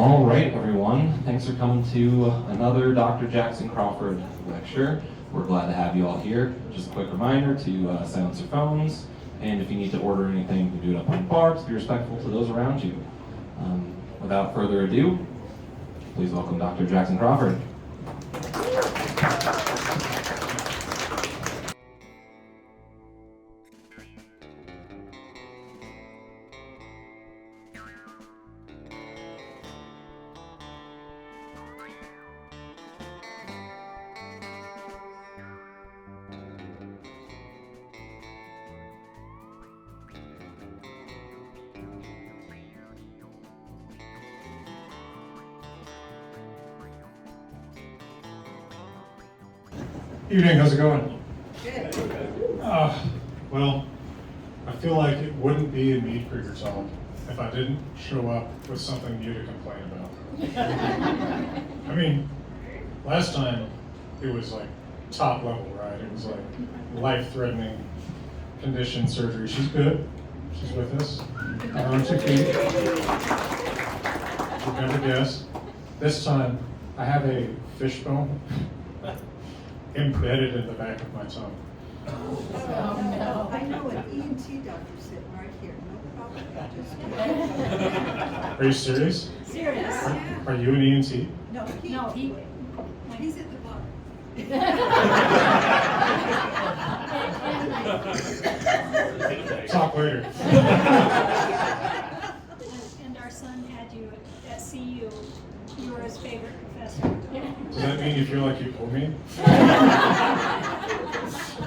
All right, everyone. Thanks for coming to another Dr. Jackson Crawford lecture. We're glad to have you all here. Just a quick reminder to silence your phones, and if you need to order anything, you can do it up on the bar. Just be respectful to those around you. Without further ado, please welcome Dr. Jackson Crawford. Evening, how's it going? Good. Well, I feel like it wouldn't be a Meadkrieger song if I didn't show up with something new to complain about. I mean, last time it was like top level, right? It was like life-threatening condition surgery. She's good. She's with us. On 2 feet. You'd never guess. This time, I have a fishbone embedded in the back of my tongue. Oh, no. I know an ENT doctor sitting right here. No problem. Are you serious? Serious? Are you an ENT? No, he's at the bar. Talk later. And our son had you at CU. You were his favorite professor. Does that mean you feel like you owe me?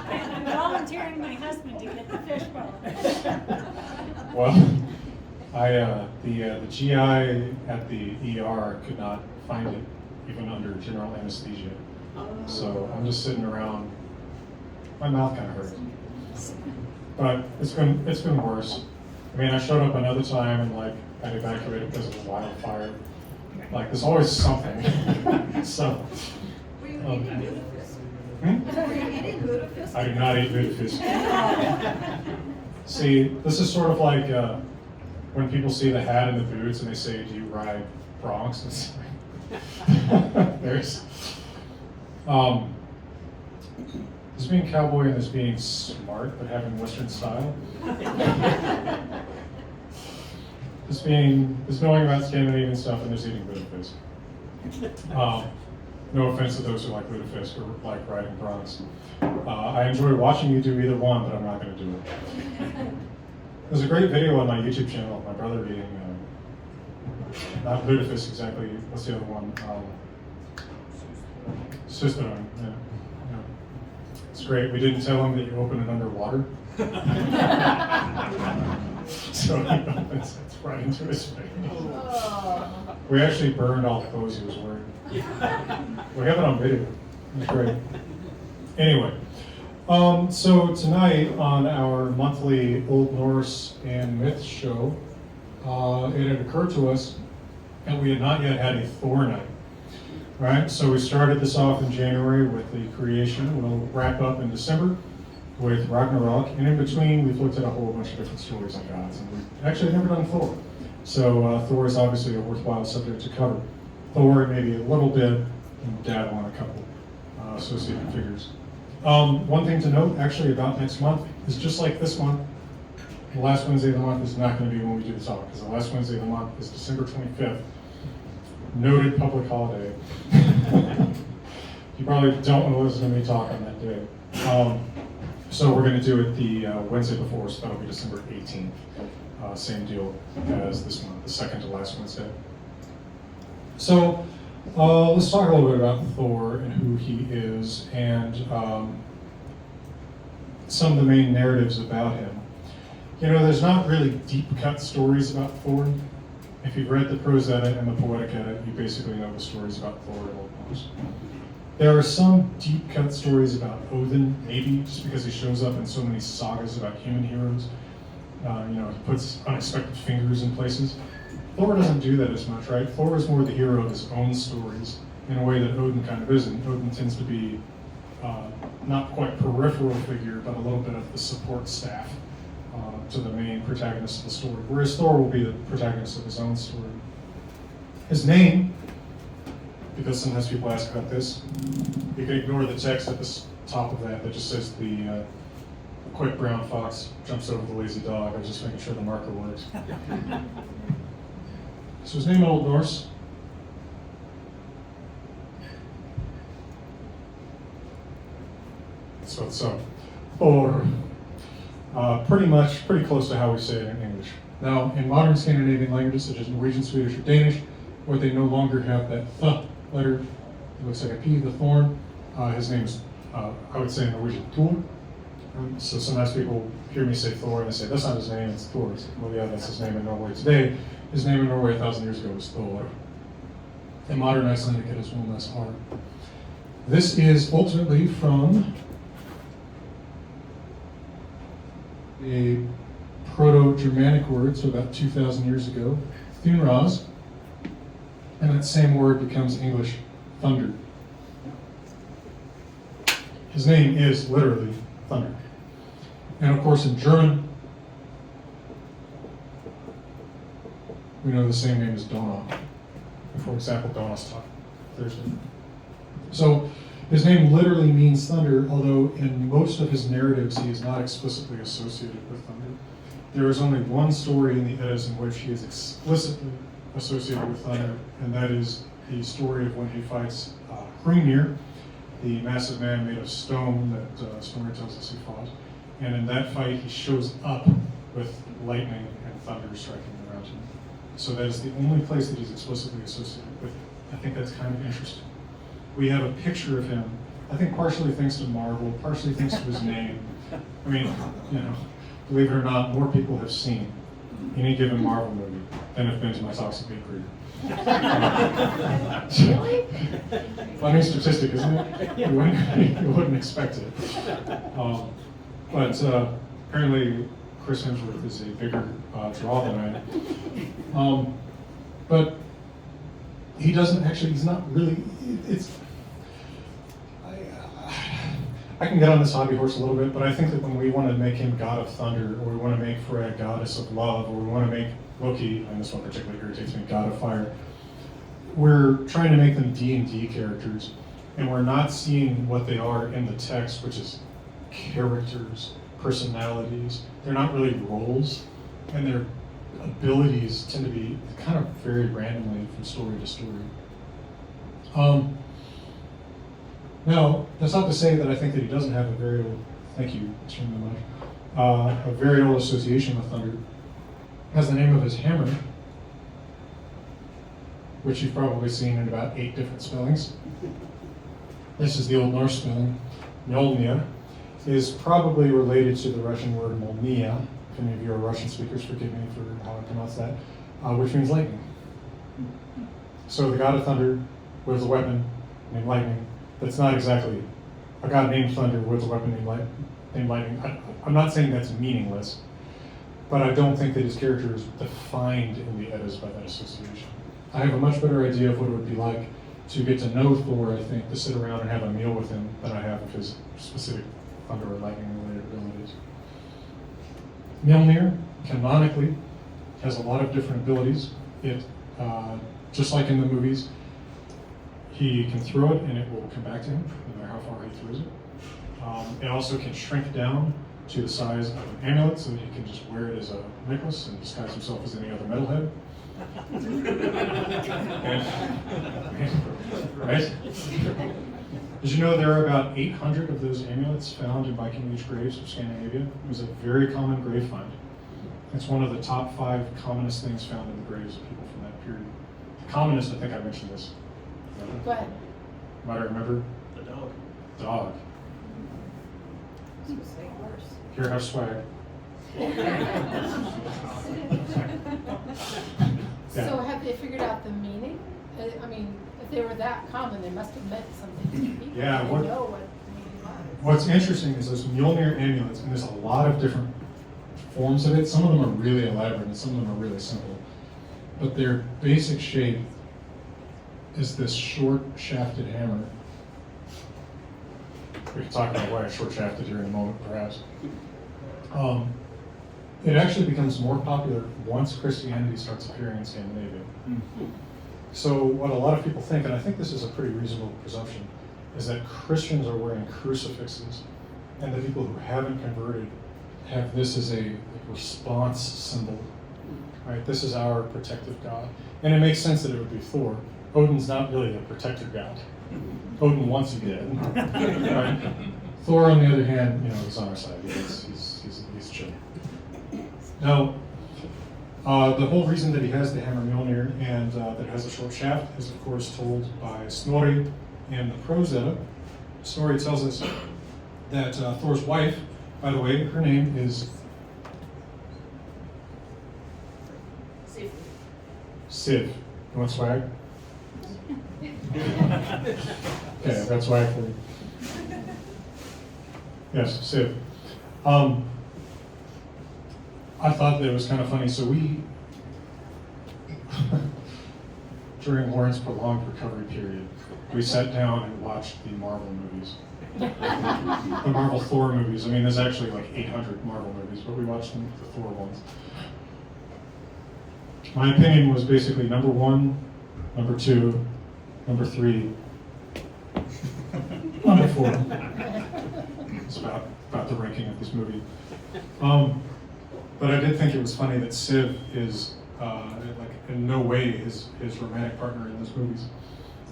I'm volunteering my husband to get the fishbone. Well, the GI at the ER could not find it, even under general anesthesia. So I'm just sitting around. My mouth kind of hurts, but it's been worse. I mean, I showed up another time and like got evacuated because of a wildfire. Like there's always something. So. Were you eating lutefisk? Were you eating lutefisk? I do not eat lutefisk. See, this is sort of like when people see the hat and the boots and they say, "Do you ride broncs?" It's like, there's being cowboy and there's being smart but having Western style. There's knowing about Scandinavian stuff and there's eating lutefisk. No offense to those who like lutefisk or like riding broncs. I enjoy watching you do either one, but I'm not going to do it. There's a great video on my YouTube channel of my brother eating, not lutefisk exactly, what's the other one? Cistern, yeah. It's great. We didn't tell him that you open it underwater. So he opens it right into his face. We actually burned all the clothes he was wearing. We have it on video. It's great. Anyway, so tonight on our monthly Old Norse and Myth show, it had occurred to us that we had not yet had a Thor night. Right, so we started this off in January with the creation. We'll wrap up in December with Ragnarok, and in between we've looked at a whole bunch of different stories on gods, and we've actually never done Thor. So Thor is obviously a worthwhile subject to cover. Thor maybe a little bit, and dabble on a couple associated figures. One thing to note actually about next month is just like this month, the last Wednesday of the month is not going to be when we do the talk, because the last Wednesday of the month is December 25th. Noted public holiday. You probably don't want to listen to me talk on that day. So we're going to do it the Wednesday before, so that'll be December 18th. Same deal as this month, the second to last Wednesday. So let's talk a little bit about Thor and who he is and some of the main narratives about him. You know, there's not really deep cut stories about Thor. If you've read the Prose Edda and the Poetic Edda, you basically know the stories about Thor and Old Norse. There are some deep cut stories about Odin, maybe, just because he shows up in so many sagas about human heroes. He puts unexpected fingers in places. Thor doesn't do that as much, right? Thor is more the hero of his own stories in a way that Odin kind of isn't. Odin tends to be not quite peripheral figure, but a little bit of the support staff to the main protagonist of the story, whereas Thor will be the protagonist of his own story. His name, because sometimes people ask about this, you can ignore the text at the top of that just says the quick brown fox jumps over the lazy dog. I was just making sure the marker works. So his name in Old Norse. So Thor. Pretty close to how we say it in English. Now, in modern Scandinavian languages such as Norwegian, Swedish, or Danish, where they no longer have that th letter, it looks like a P, the thorn. His name is, I would say in Norwegian, Thor. So sometimes people hear me say Thor and they say, that's not his name, it's Thor. Well, yeah, that's his name in Norway today. His name in Norway 1,000 years ago was Thor. In modern Icelandic, it is one less R. This is ultimately from a Proto-Germanic word, so about 2,000 years ago, Thunraz, and that same word becomes English thunder. His name is literally thunder. And of course in German, we know the same name as Donau. For example, Donnerstag, Thursday. So his name literally means thunder, although in most of his narratives he is not explicitly associated with thunder. There is only one story in the Eddas in which he is explicitly associated with thunder, and that is the story of when he fights Hrungnir, the massive man made of stone that story tells us he fought. And in that fight he shows up with lightning and thunder striking around him. So that is the only place that he's explicitly associated with it. I think that's kind of interesting. We have a picture of him, I think partially thanks to Marvel, partially thanks to his name. I mean, you know, believe it or not, more people have seen any given Marvel movie than have been to my talks at Meadkrieger. Really? Funny statistic, isn't it? You wouldn't expect it. But apparently Chris Hemsworth is a bigger draw than I am. But he doesn't actually, he's not really, I can get on this hobby horse a little bit, but I think that when we want to make him god of thunder, or we want to make Freya goddess of love, or we want to make Loki, and this one particularly irritates me, god of fire, we're trying to make them D&D characters, and we're not seeing what they are in the text, which is characters, personalities. They're not really roles, and their abilities tend to be kind of very randomly from story to story. Now, that's not to say that I think that he doesn't have a very old, thank you extremely much, a very old association with thunder. Has the name of his hammer, which you've probably seen in about 8 different spellings. This is the Old Norse spelling. Mjolnir is probably related to the Russian word Molnia. If any of you are Russian speakers, forgive me for how I pronounce that, which means lightning. So the god of thunder wields a weapon named lightning. That's not exactly a god named thunder wields a weapon named lightning. I'm not saying that's meaningless, but I don't think that his character is defined in the Eddas by that association. I have a much better idea of what it would be like to get to know Thor, I think, to sit around and have a meal with him than I have of his specific thunder or lightning related abilities. Mjolnir, canonically, has a lot of different abilities. It, just like in the movies, he can throw it and it will come back to him, no matter how far he throws it. It also can shrink down to the size of an amulet, so that he can just wear it as a necklace and disguise himself as any other metalhead. Right? Did you know there are about 800 of those amulets found in Viking Age graves of Scandinavia? It was a very common grave find. It's one of the top 5 commonest things found in the graves of people from that period. The commonest, I think I mentioned this. Go ahead. Might I remember? The dog. Dog. Say worse. Here, have swag. Yeah. So have they figured out the meaning? I mean, if they were that common, they must have meant something to people. Yeah, They what- know what the meaning was. What's interesting is those Mjolnir amulets, and there's a lot of different forms of it. Some of them are really elaborate and some of them are really simple. But their basic shape is this short shafted hammer. We can talk about why it's short shafted here in a moment, perhaps. It actually becomes more popular once Christianity starts appearing in Scandinavia. So what a lot of people think, and I think this is a pretty reasonable presumption, is that Christians are wearing crucifixes, and the people who haven't converted have this as a response symbol. Right? This is our protective God. And it makes sense that it would be Thor. Odin's not really a protector god. Odin wants you dead. Right? Thor, on the other hand, is on our side. He's chill. Now, the whole reason that he has the hammer Mjolnir and that it has a short shaft is, of course, told by Snorri in the Prose Edda. Snorri tells us that Thor's wife, by the way, her name is Siv. You want swag? Okay, I've got swag for you. Yes, Siv. I thought that it was kind of funny. So we, during Lauren's prolonged recovery period, we sat down and watched the Marvel movies. The Marvel Thor movies. I mean, there's actually like 800 Marvel movies, but we watched the Thor ones. My opinion was basically number 1, number 2, number 3, number 4. It's about the ranking of this movie. But I did think it was funny that Siv is like in no way his romantic partner in those movies.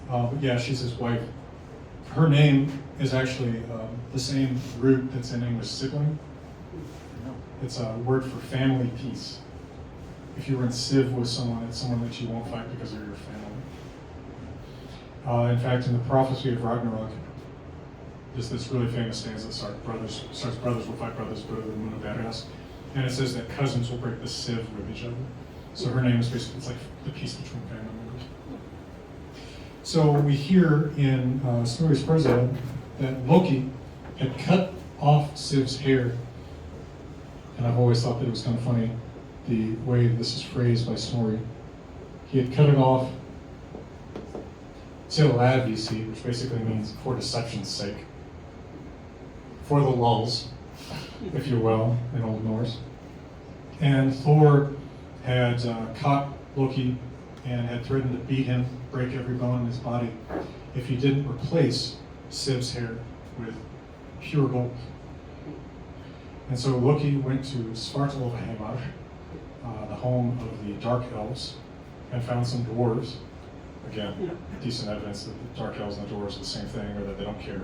But yeah, she's his wife. Her name is actually the same root that's in English sibling. It's a word for family peace. If you were in Civ with someone, it's someone that you won't fight because they're your family. In fact, in the prophecy of Ragnarok, there's this really famous stanza that starts brothers will fight brothers, but the moon of Eras. And it says that cousins will break the Civ with each other. So her name is basically, it's like the peace between family members. So we hear in Snorri's Prose Edda that Loki had cut off Siv's hair. And I've always thought that it was kind of funny the way this is phrased by Snorri. He had cut it off till lavisi, which basically means for deception's sake. For the lulls, if you will, in Old Norse. And Thor had caught Loki and had threatened to beat him, break every bone in his body, if he didn't replace Siv's hair with pure gold. And so Loki went to Svartalfaheimar, the home of the Dark Elves, and found some dwarves. Again, decent evidence that the Dark Elves and the dwarves are the same thing, or that they don't care.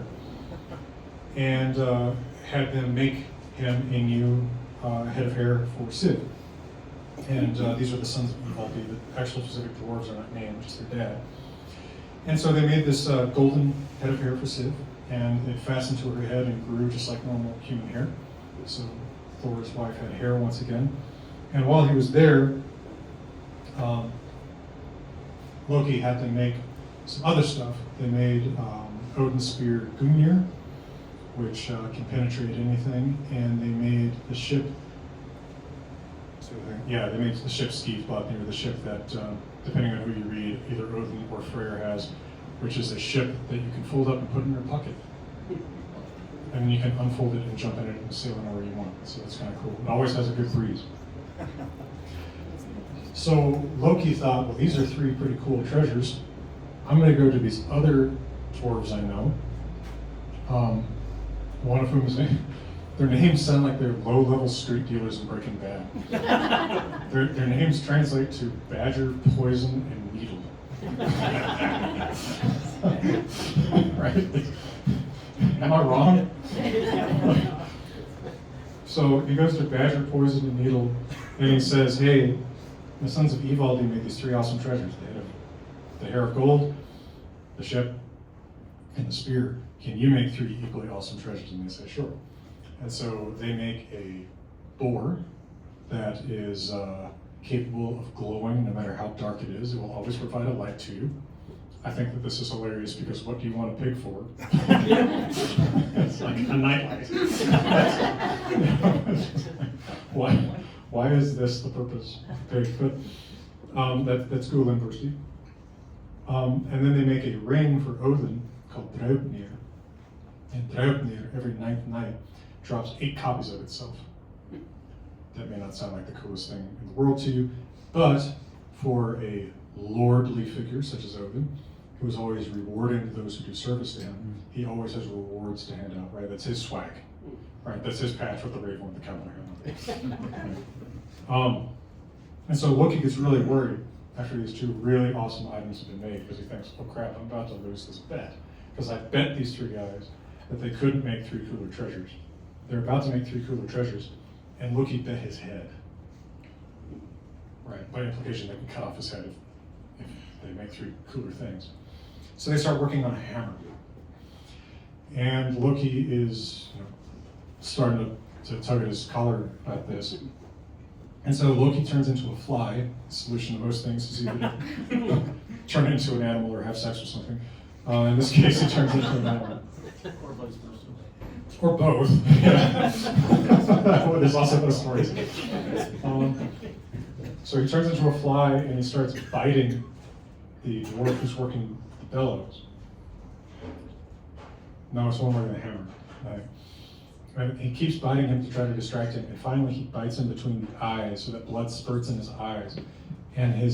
And had them make him a new head of hair for Siv. And these are the sons of Ivaldi. The actual specific dwarves are not named, just their dad. And so they made this golden head of hair for Siv, and it fastened to her head and grew just like normal human hair. So Thor's wife had hair once again. And while he was there, Loki had to make some other stuff. They made Odin's spear Gungnir, which can penetrate anything, and they made the ship. They made the ship Skivbotnir, the ship that, depending on who you read, either Odin or Freyr has, which is a ship that you can fold up and put in your pocket. And then you can unfold it and jump in it and sail anywhere you want. So that's kind of cool. It always has a good breeze. So Loki thought, well, these are 3 pretty cool treasures. I'm going to go to these other dwarves I know. One of whom is their names sound like they're low-level street dealers in Breaking Bad. Their names translate to badger, poison, and needle. Right? Am I wrong? So he goes to badger, poison, and needle, and he says, hey, the sons of Ivaldi made these 3 awesome treasures. They had the hair of gold, the ship, and the spear. Can you make 3 equally awesome treasures? And they say, sure. And so they make a boar that is capable of glowing no matter how dark it is. It will always provide a light to you. I think that this is hilarious because what do you want a pig for? It's like a nightlight. Why is this the purpose of the pig? But that's Gulenbursti. And then they make a ring for Odin called Draupnir. And Draupnir, every 9th night, drops 8 copies of itself. That may not sound like the coolest thing in the world to you, but for a lordly figure such as Odin, who is always rewarding those who do service to him. He always has rewards to hand out, right? That's his swag, right? That's his patch with the raven with the cowboy on. And so Loki gets really worried after these two really awesome items have been made, because he thinks, oh crap, I'm about to lose this bet. Because I bet these three guys that they couldn't make three cooler treasures. They're about to make three cooler treasures, and Loki bet his head. Right, by implication, they can cut off his head if they make three cooler things. So they start working on a hammer. And Loki is starting to tug at his collar about this. And so Loki turns into a fly. The solution to most things is either turn into an animal or have sex or something. In this case, he turns into an animal. Or both. Yeah. There's also those stories. So he turns into a fly and he starts biting the dwarf who's working the bellows. No, it's one more than a hammer. And he keeps biting him to try to distract him, and finally he bites him between the eyes so that blood spurts in his eyes. And he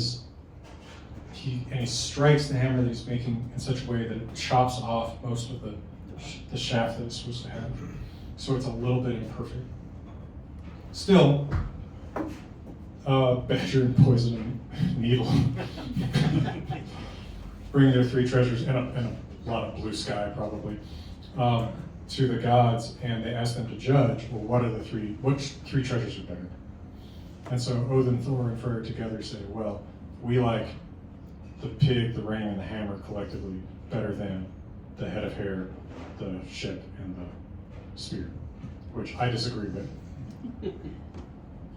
strikes the hammer that he's making in such a way that it chops off most of the shaft that it's supposed to have. So it's a little bit imperfect. Still, Badger and Poison and Needle bring their three treasures and a lot of blue sky probably to the gods, and they ask them to judge, well, which three treasures are better? And so Odin, Thor, and Freyr together say, well, we like the pig, the ring, and the hammer collectively better than the head of hair, the ship, and the spear, which I disagree with. I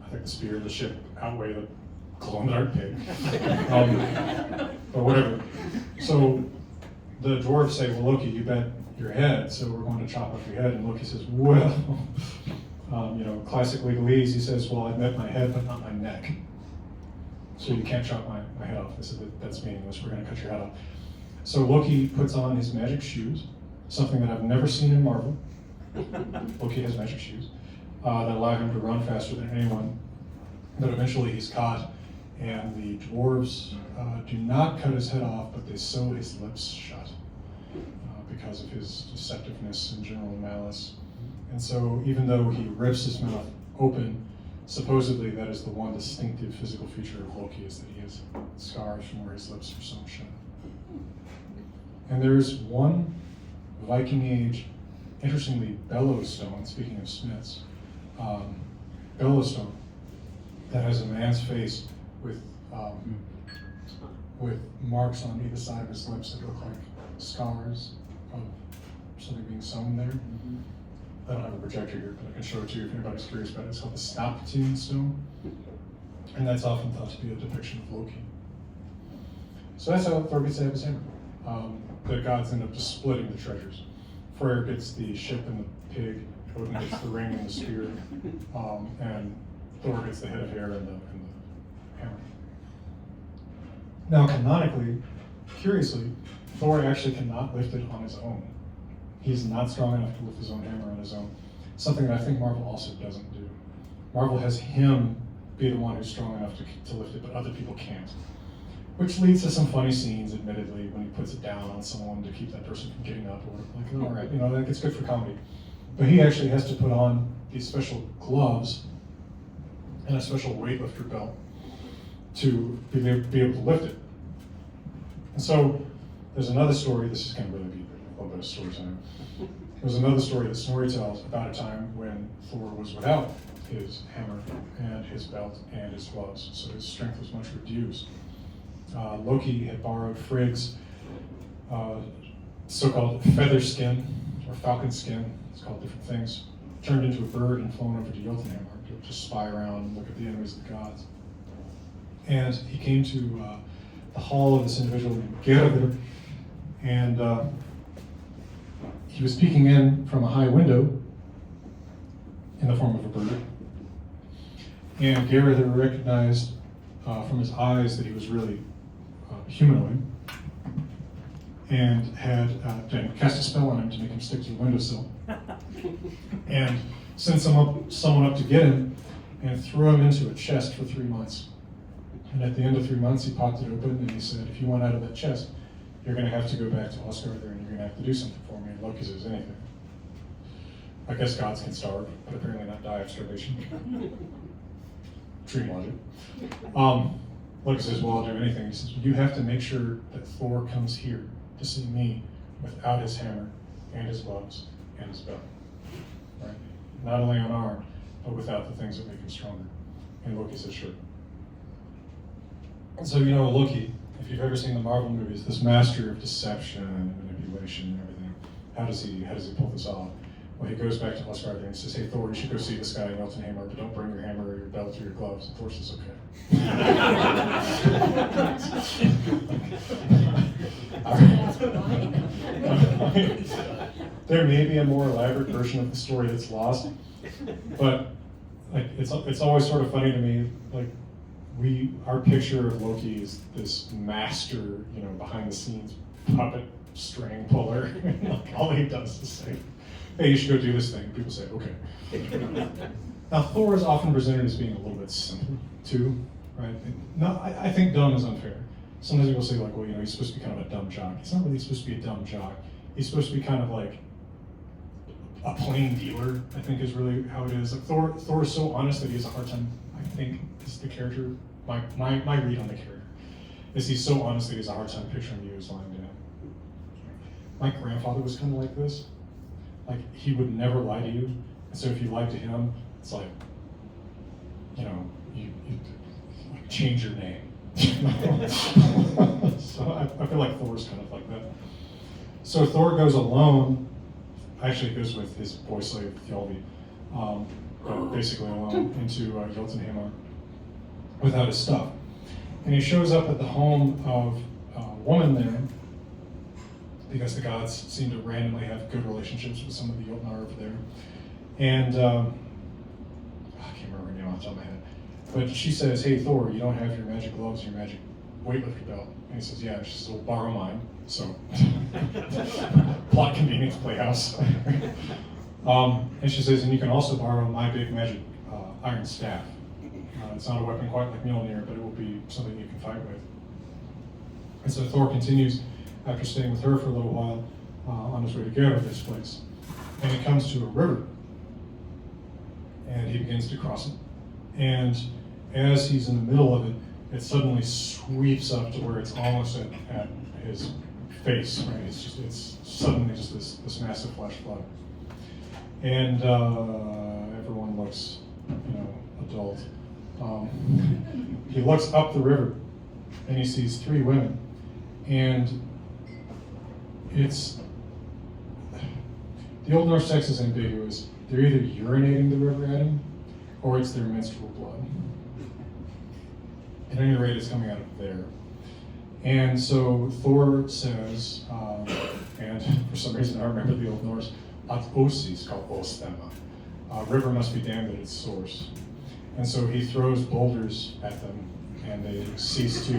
think the spear and the ship outweigh the glow-in-the-dark pig. But whatever. So the dwarves say, well, Loki, you bet your head, so we're going to chop off your head. And Loki says, well, classic legalese, he says, well, I bet my head, but not my neck. So you can't chop my head off. They said, that's meaningless, we're going to cut your head off. So Loki puts on his magic shoes, something that I've never seen in Marvel. Loki has magic shoes that allow him to run faster than anyone. But eventually he's caught, and the dwarves do not cut his head off, but they sew his lips shut because of his deceptiveness and general malice. And so even though he rips his mouth open, supposedly that is the one distinctive physical feature of Loki, is that he has scars from where his lips are sewn shut. And there's one Viking Age, interestingly, bellows stone, speaking of smiths, bellows stone that has a man's face with marks on either side of his lips that look like scars of something being sewn there. I don't have a projector here, but I can show it to you if anybody's curious about it. It's called the Snaptune stone, and that's often thought to be a depiction of Loki. So that's how Thor gets to have his hammer. The gods end up just splitting the treasures. Freyr gets the ship and the pig, Odin gets the ring and the spear, and Thor gets the head of hair and the hammer. Now, canonically, curiously, Thor actually cannot lift it on his own. He's not strong enough to lift his own hammer on his own. Something that I think Marvel also doesn't do. Marvel has him be the one who's strong enough to lift it, but other people can't. Which leads to some funny scenes, admittedly, when he puts it down on someone to keep that person from getting up, or like, all right, that gets good for comedy. But he actually has to put on these special gloves and a special weightlifter belt to be able to lift it. And so there's another story, this is going to really be a little bit of story time. There's another story that Snorri tells about a time when Thor was without his hammer and his belt and his gloves, so his strength was much reduced. Loki had borrowed Frigg's so-called feather skin, or falcon skin, it's called different things, turned into a bird and flown over to Jotunheim to just spy around and look at the enemies of the gods. And he came to the hall of this individual named Gerður, and he was peeking in from a high window in the form of a bird. And Gerður recognized from his eyes that he was really humanoid, and had cast a spell on him to make him stick to the windowsill, and sent someone up to get him, and threw him into a chest for 3 months. And at the end of 3 months, he popped it open and he said, if you want out of that chest, you're going to have to go back to Asgard there and you're going to have to do something for me. And Loki says, anything. I guess gods can starve, but apparently not die of starvation. Dream logic. Loki says, well, I'll do anything. He says, you have to make sure that Thor comes here to see me without his hammer and his gloves and his belt. Right? Not only unarmed, but without the things that make him stronger. And Loki says, sure. And so, you know, Loki, if you've ever seen the Marvel movies, this master of deception and manipulation and everything, how does he pull this off? Well, he goes back to Asgard and he says, hey, Thor, you should go see this guy in Jotunheim, but don't bring your hammer or your belt or your gloves. And Thor says, okay. I mean, there may be a more elaborate version of the story that's lost, but like it's always sort of funny to me, like our picture of Loki is this master, you know, behind the scenes puppet string puller. Like all he does is say, hey, you should go do this thing. People say, okay. Now, Thor is often presented as being a little bit simple, too, right? No, I think dumb is unfair. Sometimes people say, like, well, you know, he's supposed to be kind of a dumb jock. He's not really supposed to be a dumb jock. He's supposed to be kind of like a plain dealer, I think is really how it is. Like Thor is so honest that he has a hard time, I think, is the character, my read on the character, is he's so honest that he has a hard time picturing you as lying down. My grandfather was kind of like this. Like, he would never lie to you. And so if you lied to him, it's like, you know, you change your name. So I feel like Thor's kind of like that. So Thor goes alone, actually goes with his boy slave, Thjolvi, basically alone into Jotunheim without his stuff. And he shows up at the home of a woman there, because the gods seem to randomly have good relationships with some of the Jotnar over there. And I can't remember her name off the top of my head. But she says, hey, Thor, you don't have your magic gloves and your magic weightlifter belt. And he says, yeah. She says, well, borrow mine. So, plot convenience playhouse. And she says, and you can also borrow my big magic iron staff. It's not a weapon quite like Mjolnir, but it will be something you can fight with. And so Thor continues, after staying with her for a little while, on his way to go to this place. And he comes to a river. And he begins to cross it. And as he's in the middle of it, it suddenly sweeps up to where it's almost at his face, right? It's suddenly just this massive flash flood. And everyone looks, you know, adult. He looks up the river and he sees 3 women. And it's, the Old Norse text is ambiguous. They're either urinating the river at him or it's their menstrual blood. At any rate, it's coming out of there. And so Thor says, and for some reason I remember the Old Norse, at Osi is called Ostema. River must be damned at its source. And so he throws boulders at them and they cease to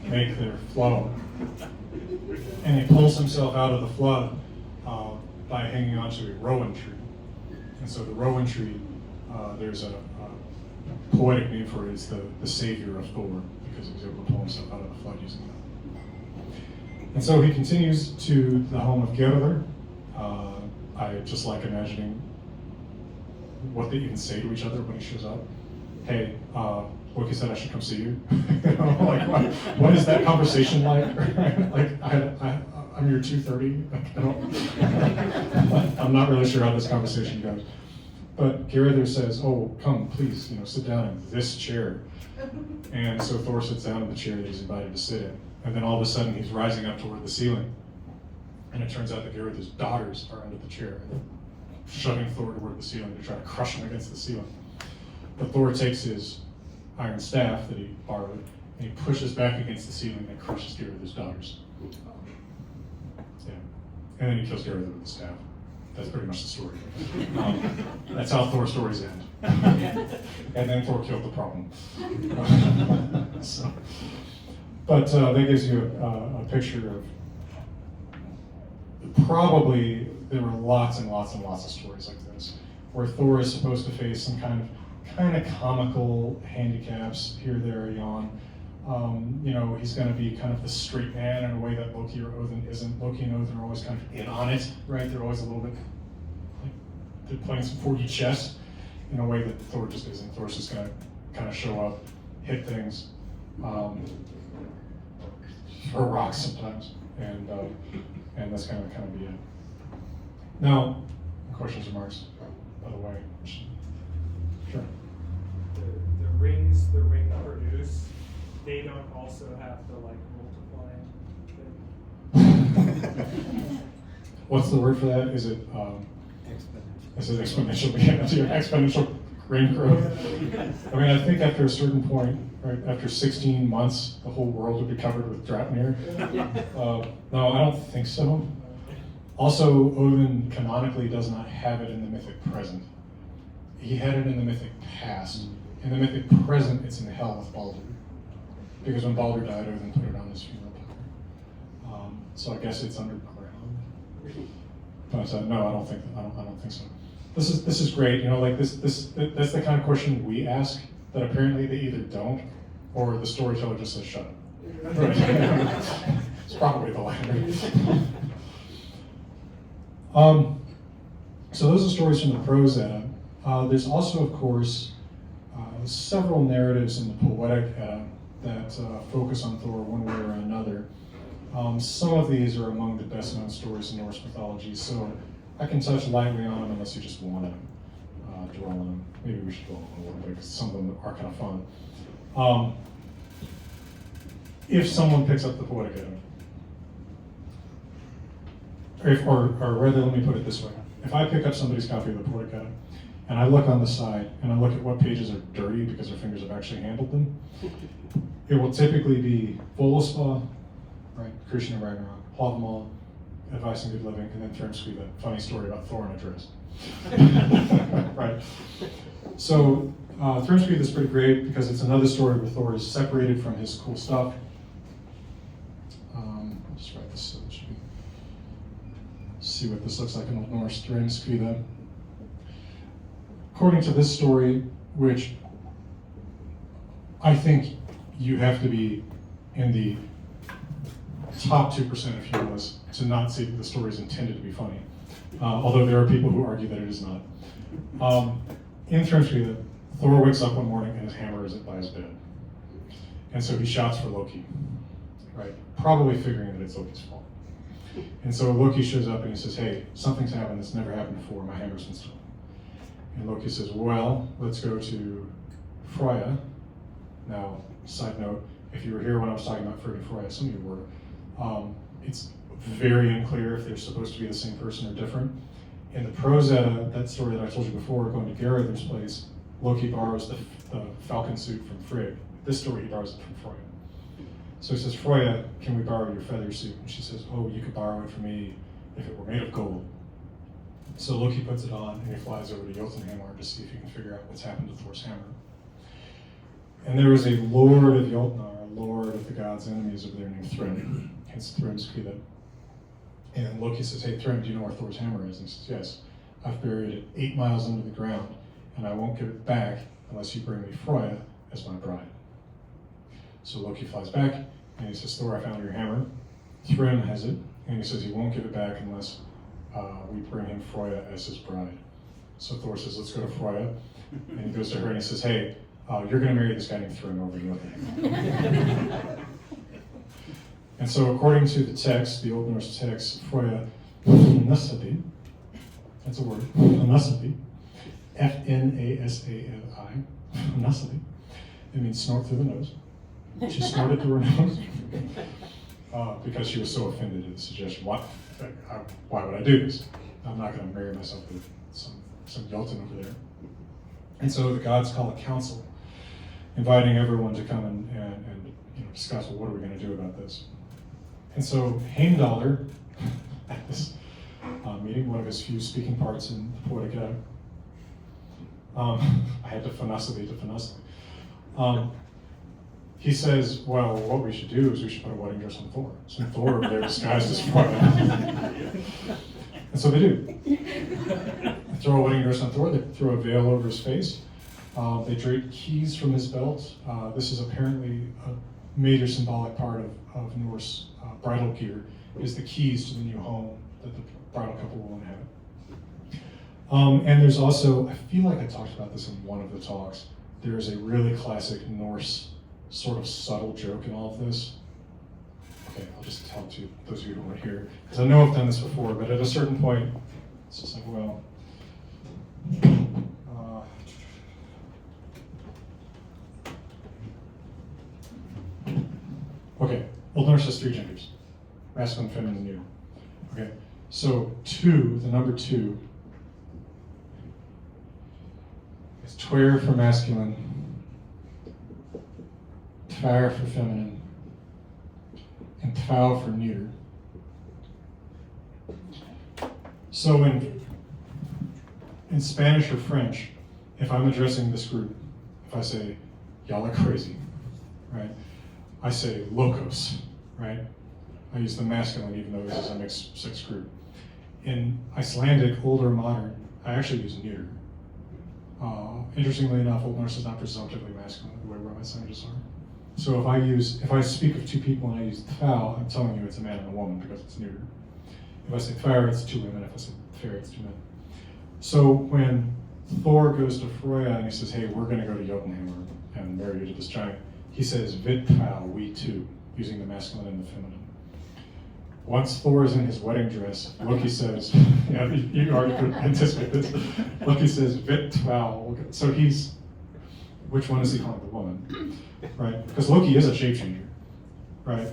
make their flow. And he pulls himself out of the flood by hanging onto a rowan tree. And so the rowan tree, there's a poetic name for it, is the savior of Thor, because he was able to pull himself out of the flood using that. And so he continues to the home of Gerður. I just like imagining what they even say to each other when he shows up. Hey, Loki said I should come see you. You know, like, what is that conversation like? Like, I'm your 230. Like, I'm not really sure how this conversation goes. But Gerður says, oh, come, please, you know, sit down in this chair. And so Thor sits down in the chair that he's invited to sit in. And then all of a sudden he's rising up toward the ceiling. And it turns out that Gerður's daughters are under the chair, and they're shoving Thor toward the ceiling to try to crush him against the ceiling. But Thor takes his iron staff that he borrowed, and he pushes back against the ceiling and crushes Gerður's daughters. Yeah. And then he kills Gerður with the staff. That's pretty much the story. That's how Thor stories end. And then Thor killed the problem. So, but that gives you a picture of, probably there were lots and lots and lots of stories like this, where Thor is supposed to face some kind of kind of comical handicaps here, there, yawn. He's going to be kind of the straight man in a way that Loki or Odin isn't. Loki and Odin are always kind of in on it, right? They're always a little bit like they're playing some 4D chess in a way that Thor just isn't. Thor's just going to kind of show up, hit things, throw rocks sometimes, and that's kind of be it. Now, questions, remarks, by the way. Sure. The rings the ring produce, they don't also have to like multiply. What's the word for that? Is it exponential? Yeah, exponential ring growth. I mean, I think after a certain point, right, after 16 months, the whole world would be covered with Draupnir. No, I don't think so. Also, Odin canonically does not have it in the mythic present. He had it in the mythic past. In the mythic present, it's in hell with Baldur. Because when Baldur died, Odin put it on his funeral pyre. So I guess it's underground. But no, I don't think so. This is great. That's the kind of question we ask that apparently they either don't, or the storyteller just says shut up. Right. It's probably the latter. So those are stories from the prose Edda. There's also, of course, several narratives in the poetic Edda that focus on Thor one way or another. Some of these are among the best known stories in Norse mythology, so I can touch lightly on them unless you just want to dwell on them. Maybe we should dwell on them a little bit because some of them are kind of fun. If someone picks up the poetic Edda, or rather, let me put it this way. If I pick up somebody's copy of the Poetic Edda, and I look on the side, and I look at what pages are dirty because their fingers have actually handled them, it will typically be Voluspa, right, Krishna Ragnarok, Havamal, Advice in Good Living, and then Thrymskvi, that funny story about Thor in a dress. Right. So Thrymskvi is pretty great because it's another story where Thor is separated from his cool stuff. I'll just write this so it should be. See what this looks like in Old Norse. Thrymskvi. According to this story, which I think you have to be in the top 2% of humorists to not see that the story is intended to be funny, although there are people who argue that it is not. In Thrymskvi, Thor wakes up one morning and his hammer is by his bed. And so he shouts for Loki, right? Probably figuring that it's Loki's fault. And so Loki shows up and he says, hey, something's happened that's never happened before, my hammer's been stolen. And Loki says, well, let's go to Freya. Now, side note, if you were here when I was talking about Frigga Freya, some of you were, it's very unclear if they're supposed to be the same person or different. In the prose Edda, that story that I told you before, going to Geirrodr's place, Loki borrows the falcon suit from Frigg. This story, he borrows it from Freya. So he says, Freya, can we borrow your feather suit? And she says, oh, you could borrow it from me if it were made of gold. So Loki puts it on and he flies over to Jotunheimar to see if he can figure out what's happened to Thor's hammer. And there is a lord of Jotnar, a lord of the gods' enemies over there named Thrym, hence Thrymskvi. And Loki says, hey Thrym, do you know where Thor's hammer is? And he says, yes, I've buried it 8 miles under the ground and I won't give it back unless you bring me Freya as my bride. So Loki flies back and he says, Thor, I found your hammer. Thrym has it and he says he won't give it back unless we bring him Freya as his bride. So Thor says, let's go to Freya. And he goes to her and he says, hey, you're going to marry this guy named Thrym over Jotunheim. And so according to the text, the Old Norse text, Freya, Fnasali, that's a word, Fnasali, F-N-A-S-A-L-I, Fnasali, it means snort through the nose. She snorted through her nose because she was so offended at the suggestion. Why would I do this? I'm not going to marry myself with some Jotun over there. And so the gods call a council, inviting everyone to come and discuss, well, what are we going to do about this? And so Heimdallr, at this meeting, one of his few speaking parts in the Poetic Edda, I had to Fnasali. He says, well, what we should do is we should put a wedding dress on Thor. So Thor over there disguised as Freya. And so they do. They throw a wedding dress on Thor, they throw a veil over his face, They drape keys from his belt. This is apparently a major symbolic part of Norse bridal gear, is the keys to the new home that the bridal couple will inhabit. And there's also, I feel like I talked about this in one of the talks, there is a really classic Norse sort of subtle joke in all of this. Okay, I'll just tell to those of you who weren't here, because I know I've done this before, but at a certain point, it's just like, well, okay, Old Norse has 3 genders, masculine, feminine, neuter. Okay, so 2, the number 2, is Twer for masculine, Tvær for feminine, and Tvau for neuter. So in Spanish or French, if I'm addressing this group, if I say, y'all are crazy, right? I say locos, right? I use the masculine even though this is a mixed sex group. In Icelandic, Old or Modern, I actually use neuter. Interestingly enough, Old Norse is not presumptively masculine the way Romance languages are. So if I speak of 2 people and I use Tvau, I'm telling you it's a man and a woman because it's neuter. If I say Tvær, it's 2 women. If I say Tvær, it's 2 men. So when Thor goes to Freyja and he says, hey, we're going to go to Jotunheim and marry you to this giant, he says, Vit Tvau, we 2, using the masculine and the feminine. Once Thor is in his wedding dress, Loki says, yeah, you already could anticipate this. Loki says, Vit Tvau. So which one is he calling the woman? Right? Because Loki is a shapechanger, right?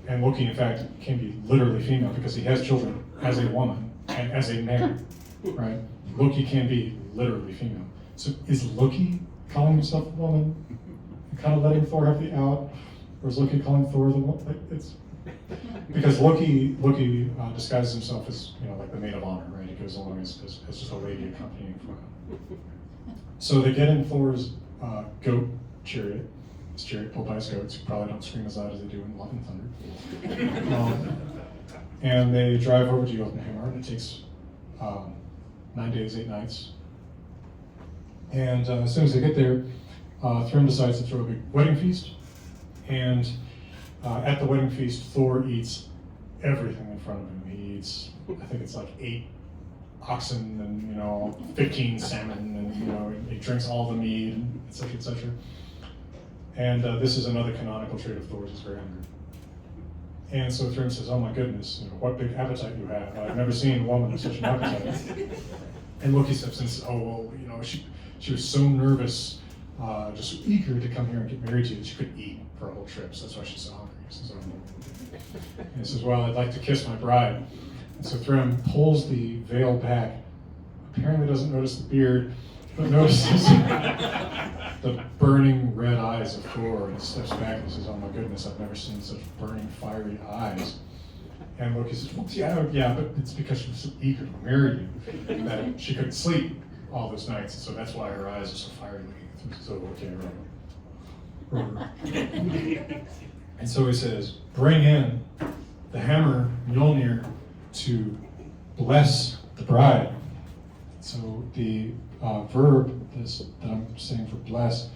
And Loki, in fact, can be literally female because he has children as a woman and as a man, right? Loki can be literally female. So is Loki calling himself a woman, kind of letting Thor have the out, or is Loki calling Thor the woman? Like, it's because Loki disguises himself as, like the maid of honor, right? He goes along as just a lady accompanying Thor. So they get in Thor's goat chariot. This chariot pulled by his goats, who probably don't scream as loud as they do in Love and Thunder. And they drive over to Jotunheim, and it takes 9 days, 8 nights. And as soon as they get there, Thrym decides to throw a big wedding feast. And at the wedding feast, Thor eats everything in front of him. He eats, I think it's like 8 oxen and 15 salmon, and he drinks all the mead, etc., etc. And this is another canonical trait of Thor's, is very hungry. And so Thrym says, "Oh my goodness, what big appetite you have! I've never seen a woman with such an appetite." And Loki steps in and says, "Oh well, she was so nervous, just so eager to come here and get married to you that she couldn't eat for a whole trip. So that's why she's so hungry." He says, and he says, "Well, I'd like to kiss my bride." And so Thrym pulls the veil back. Apparently doesn't notice the beard, but notices the burning red eyes of Thor, and steps back and says, "Oh my goodness, I've never seen such burning, fiery eyes." And Loki says, "Well, yeah, but it's because she was so eager to marry you that she couldn't sleep all those nights, and so that's why her eyes are so fiery." So, okay, right. And so he says, "Bring in the hammer, Mjolnir, to bless the bride." So the verb that I'm saying for bless,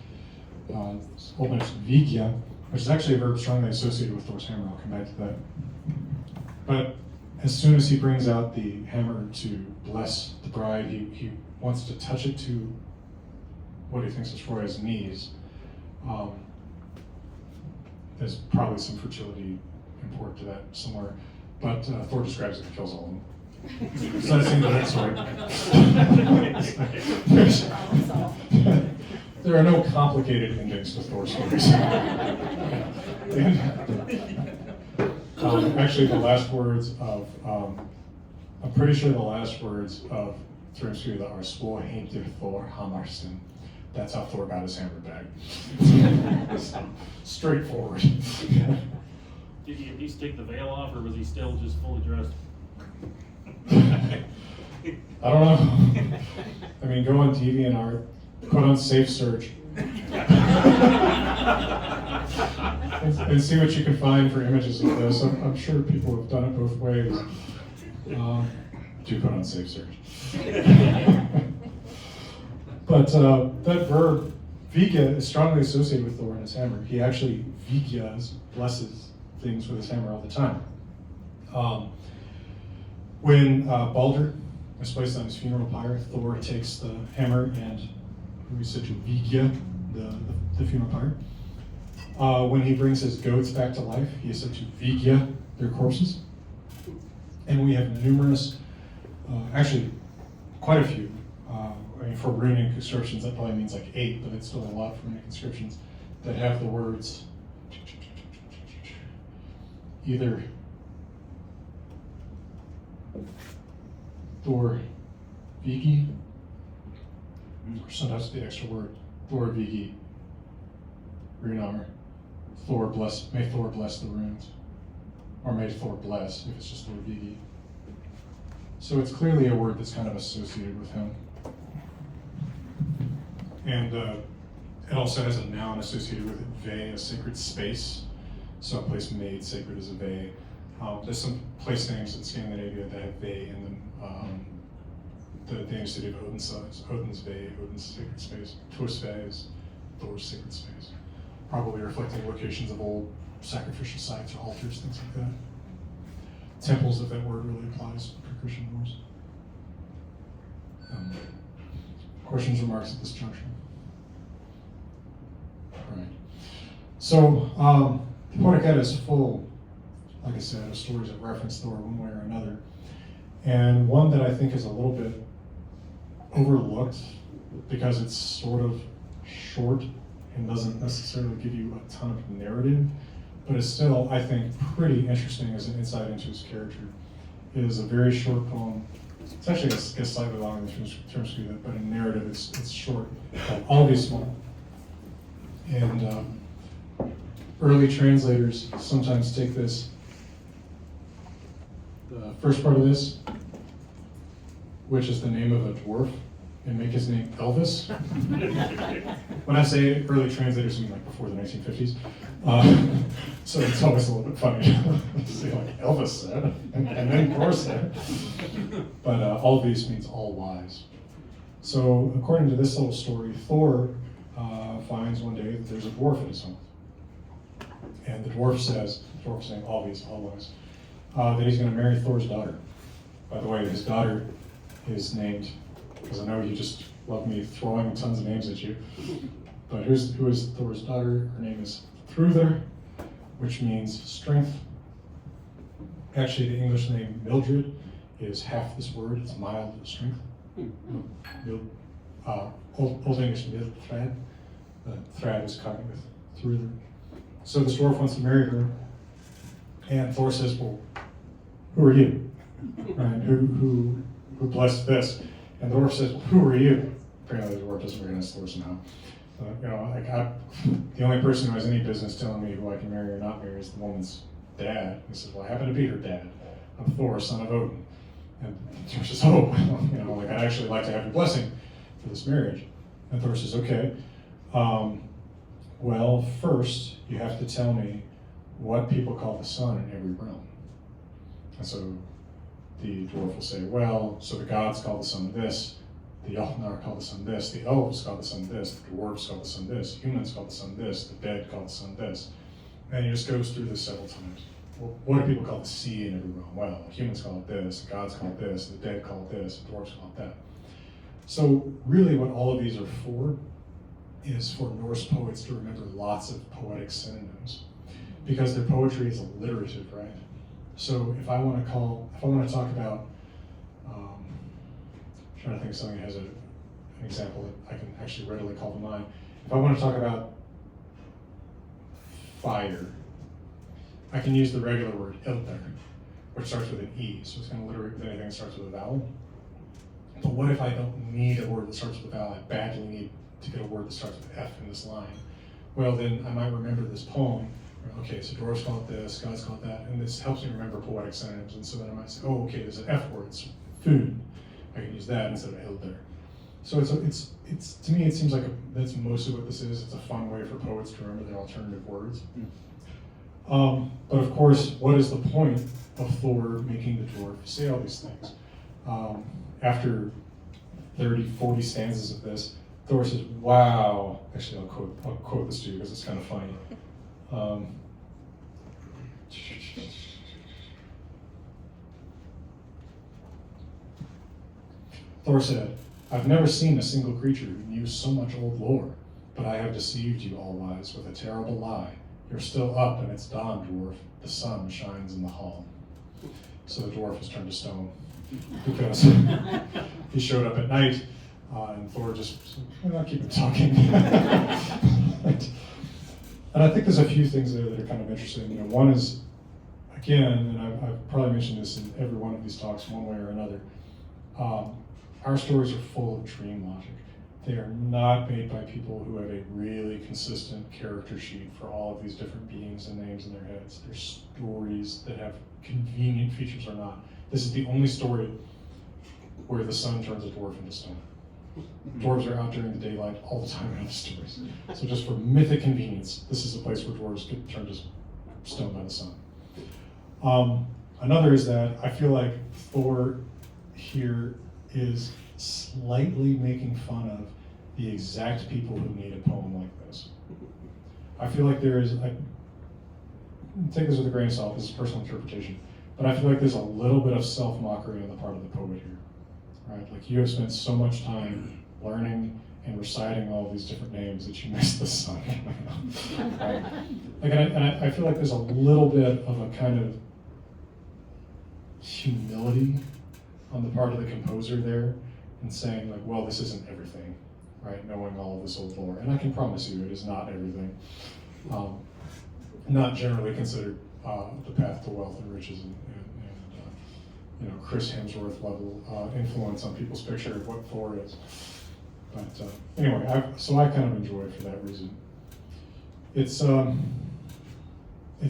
Old Norse vigya, which is actually a verb strongly associated with Thor's hammer. I'll come back to that. But as soon as he brings out the hammer to bless the bride, he wants to touch it to what he thinks is Freyja's knees. There's probably some fertility import to that somewhere, but Thor describes it and kills all of them. So that's the end of that story. There are no complicated endings to Thor stories. Actually, the last words of, I'm pretty sure the last words of Thrym's Skrida are "Svo heimtir Thor Hamarsin." That's how Thor got his hammer back. So, straightforward. Did he at least take the veil off, or was he still just fully dressed? I don't know. I mean, go on DeviantArt, put on Safe Search, and see what you can find for images of this. I'm sure people have done it both ways. Do put on Safe Search. But that verb Vigya is strongly associated with Thor and his hammer. He actually Vigyas, blesses things with his hammer all the time. When Baldur is placed on his funeral pyre, Thor takes the hammer and we said to Vigya, the funeral pyre. When he brings his goats back to life, he is said to Vigya their corpses. And we have numerous, actually quite a few. For runic inscriptions, that probably means like 8, but it's still a lot for runic inscriptions that have the words either Thor Vigi, or sometimes the extra word Thor Vigi Runar. May Thor bless the runes, or may Thor bless if it's just Thor Vigi. So it's clearly a word that's kind of associated with him. And it also has a noun associated with it, Ve, a sacred space. So a place made sacred is a Ve. There's some place names in Scandinavia that have Ve in them. The Danish city of Odin's Ve, Odin's sacred space. Torsve is Thor's sacred space. Probably reflecting locations of old sacrificial sites or altars, things like that. Temples, if that word really applies for Christian wars. Questions, remarks at this juncture? Right. So, the Poetic Edda is full, like I said, of stories that reference Thor one way or another. And one that I think is a little bit overlooked because it's sort of short and doesn't necessarily give you a ton of narrative, but it's still, I think, pretty interesting as an insight into his character. It is a very short poem. It's actually, I guess, slightly longer than terms to that, but in narrative, it's short. Alvismal. And early translators sometimes take this, the first part of this, which is the name of a dwarf, and make his name Elvis. When I say early translators, I mean like before the 1950s. So it's always a little bit funny to say like Elvis said, and then Thor said. But Alvis means all wise. So according to this little story, Thor finds one day that there's a dwarf at his home. And the dwarf says, saying Alvis, all wise, that he's going to marry Thor's daughter. By the way, his daughter is named, because I know you just love me throwing tons of names at you, but who is Thor's daughter? Her name is Thruther, which means strength. Actually, the English name Mildred is half this word. It's mild strength. Old English Mildred. The thread is coming with Thruther. So the dwarf wants to marry her, and Thor says, "Well, who are you? Right? Who blessed this?" And the dwarf says, "Well, who are you?" Apparently, the dwarf doesn't recognize Thor somehow. The only person who has any business telling me who I can marry or not marry is the woman's dad. He says, "Well, I happen to be her dad. I'm Thor, son of Odin." And Thor says, "Oh, well, I'd actually like to have your blessing for this marriage." And Thor says, "Okay. Well, first you have to tell me what people call the sun in every realm." And so the dwarf will say, "Well, so the gods call the sun this, the Jotnar call the sun this, the elves call the sun this, the dwarves call the sun this, humans call the sun this, the dead call the sun this." And he just goes through this several times. Well, what do people call the sea in every realm? Well, humans call it this, the gods call it this, the dead call it this, the dwarves call it that. So really what all of these are for is for Norse poets to remember lots of poetic synonyms, because their poetry is alliterative, right? So if I want to talk about, I'm trying to think of something that has an example that I can actually readily call to mind. If I want to talk about fire, I can use the regular word ilder, which starts with an E, so it's going to alliterate with anything that starts with a vowel. But what if I don't need a word that starts with a vowel? I badly need to get a word that starts with F in this line. Well, then I might remember this poem. Okay, so dwarves call it this, gods call it that, and this helps me remember poetic synonyms. And so then I might say, oh, okay, there's an F word, it's food. I can use that instead of ilder. So it's to me, it seems like that's mostly what this is. It's a fun way for poets to remember their alternative words. But of course, what is the point of Thor making the dwarf say all these things? After 30, 40 stanzas of this, Thor says, "Wow." Actually, I'll quote this to you because it's kind of funny. Thor said, "I've never seen a single creature who knew so much old lore, but I have deceived you, all-wise, with a terrible lie. You're still up, and it's dawn, dwarf. The sun shines in the hall." So the dwarf was turned to stone because he showed up at night, and Thor just said, "I'll keep him talking." And I think there's a few things there that are kind of interesting. You know, one is, again, and I've probably mentioned this in every one of these talks one way or another, our stories are full of dream logic. They are not made by people who have a really consistent character sheet for all of these different beings and names in their heads. They're stories that have convenient features or not. This is the only story where the sun turns a dwarf into stone. Dwarves are out during the daylight all the time in other stories. So just for mythic convenience, this is a place where dwarves get turned to stone by the sun. Another is that I feel like Thor here is slightly making fun of the exact people who need a poem like this. I feel like there is, take this with a grain of salt, this is personal interpretation, but I feel like there's a little bit of self-mockery on the part of the poet here, right? Like, you have spent so much time learning and reciting all these different names that you missed the sun. Right? Like, and I feel like there's a little bit of a kind of humility on the part of the composer there, and saying, like, well, this isn't everything, right? Knowing all of this old lore. And I can promise you it is not everything. Not generally considered the path to wealth and riches and you know, Chris Hemsworth level influence on people's picture of what Thor is. But anyway, so I kind of enjoy it for that reason. It's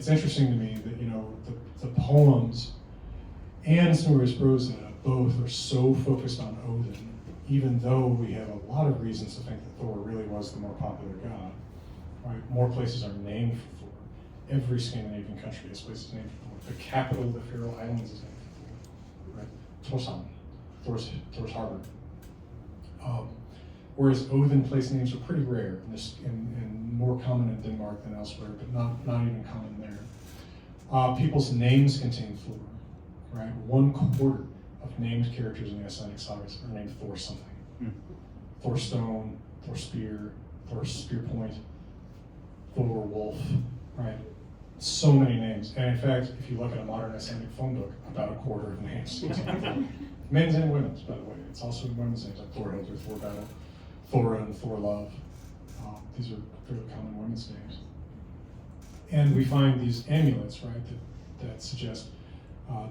interesting to me that, you know, the poems and Snorri's prose both are so focused on Odin, even though we have a lot of reasons to think that Thor really was the more popular god. Right? More places are named for Thor. Every Scandinavian country has places named for Thor. The capital of the Faroe Islands is named for Thor. Right? Torshavn, Thor's harbor. Whereas Odin place names are pretty rare and more common in Denmark than elsewhere, but not even common there. People's names contain Thor. Right? 1/4 of named characters in the Icelandic sagas are named Thor something. Thor Stone, Thor Spear, Thor Spearpoint, Thor Wolf, right? So many names. And in fact, if you look at a modern Icelandic phone book, about 1/4 of names. Men's and women's, by the way. It's also in women's names, like Thorhildur, Thor Battle, Thora, and Thor Love. These are fairly common women's names. And we find these amulets, right, that suggest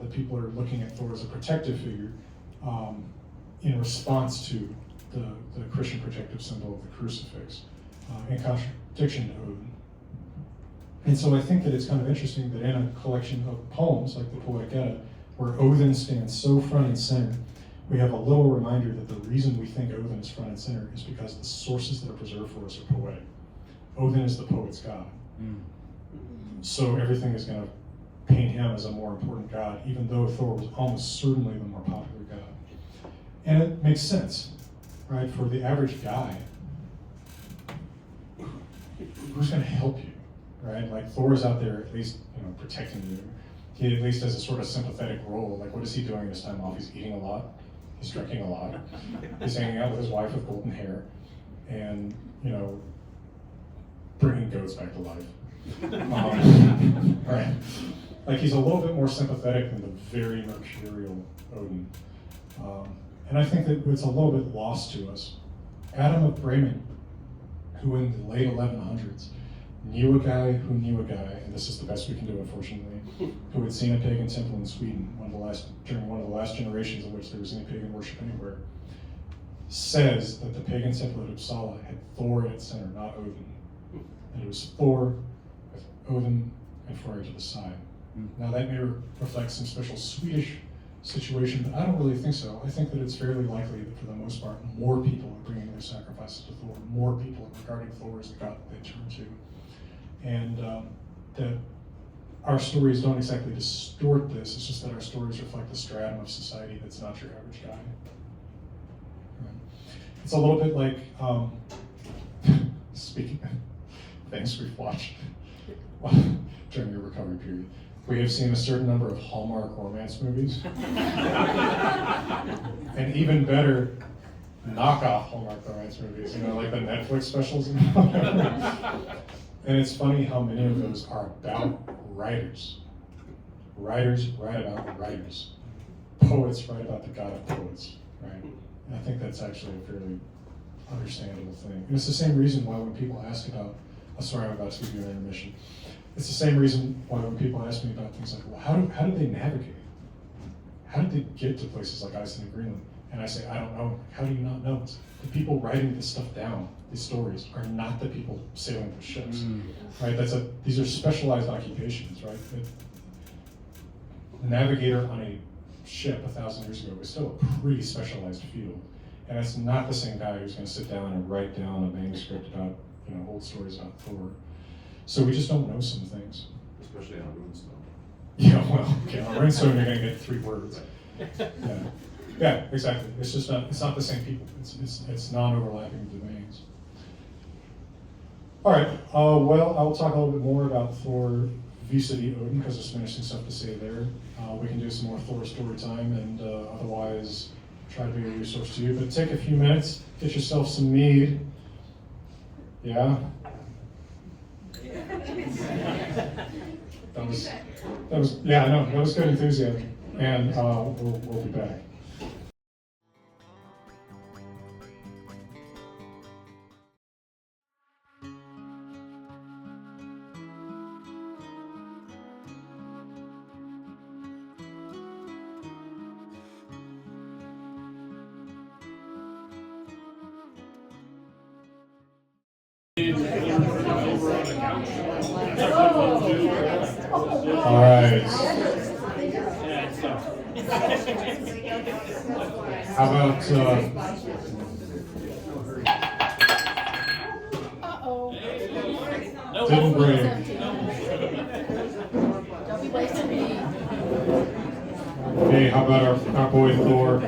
that people are looking at Thor as a protective figure in response to the Christian protective symbol of the crucifix, in contradiction to Odin. And so I think that it's kind of interesting that in a collection of poems like the Poetic Edda, where Odin stands so front and center, we have a little reminder that the reason we think Odin is front and center is because the sources that are preserved for us are poetic. Odin is the poet's god. So everything is going to paint him as a more important god, even though Thor was almost certainly the more popular god. And it makes sense, right? For the average guy, who's going to help you, right? Like, Thor is out there at least, you know, protecting you. He at least has a sort of sympathetic role. Like, what is he doing this time off? He's eating a lot. He's drinking a lot. He's hanging out with his wife with golden hair, and, you know, bringing goats back to life. Right? Like, he's a little bit more sympathetic than the very mercurial Odin. And I think that it's a little bit lost to us. Adam of Bremen, who in the late 1100s knew a guy who knew a guy, and this is the best we can do, unfortunately, who had seen a pagan temple in Sweden during one of the last generations in which there was any pagan worship anywhere, says that the pagan temple at Uppsala had Thor at its center, not Odin. And it was Thor with Odin and Freyr to the side. Now, that may reflect some special Swedish situation, but I don't really think so. I think that it's fairly likely that for the most part, more people are bringing their sacrifices to Thor. More people are regarding Thor as the god that they turn to. And that our stories don't exactly distort this. It's just that our stories reflect the stratum of society that's not your average guy. Right. It's a little bit like, speaking of things we've watched during your recovery period, we have seen a certain number of Hallmark romance movies. And even better, knockoff Hallmark romance movies, like the Netflix specials and whatever. And it's funny how many of those are about writers. Writers write about writers. Poets write about the god of poets, right? And I think that's actually a fairly understandable thing. And it's the same reason why when people ask about, sorry, I'm about to give you an intermission. It's the same reason why when people ask me about things like, well, how do they navigate? How did they get to places like Iceland and Greenland? And I say, I don't know. How do you not know? The people writing this stuff down, these stories, are not the people sailing the ships, right? These are specialized occupations, right? The navigator on a ship 1,000 years ago was still a pretty specialized field. And it's not the same guy who's going to sit down and write down a manuscript about, old stories about Thor. So we just don't know some things. Especially on Moonstone. Yeah, well, okay, on Runestone you're going to get 3 words. Yeah, exactly. It's just it's not the same people. It's non-overlapping domains. All right, well, I will talk a little bit more about Thor vis-a-vis Odin, because there's some interesting stuff to say there. We can do some more Thor story time, and otherwise try to be a resource to you. But take a few minutes, get yourself some mead. Yeah? That was yeah, I know, that was good enthusiasm. And we'll be back. All right. How about didn't break. Don't be wasting me. Hey, how about our boy Thor?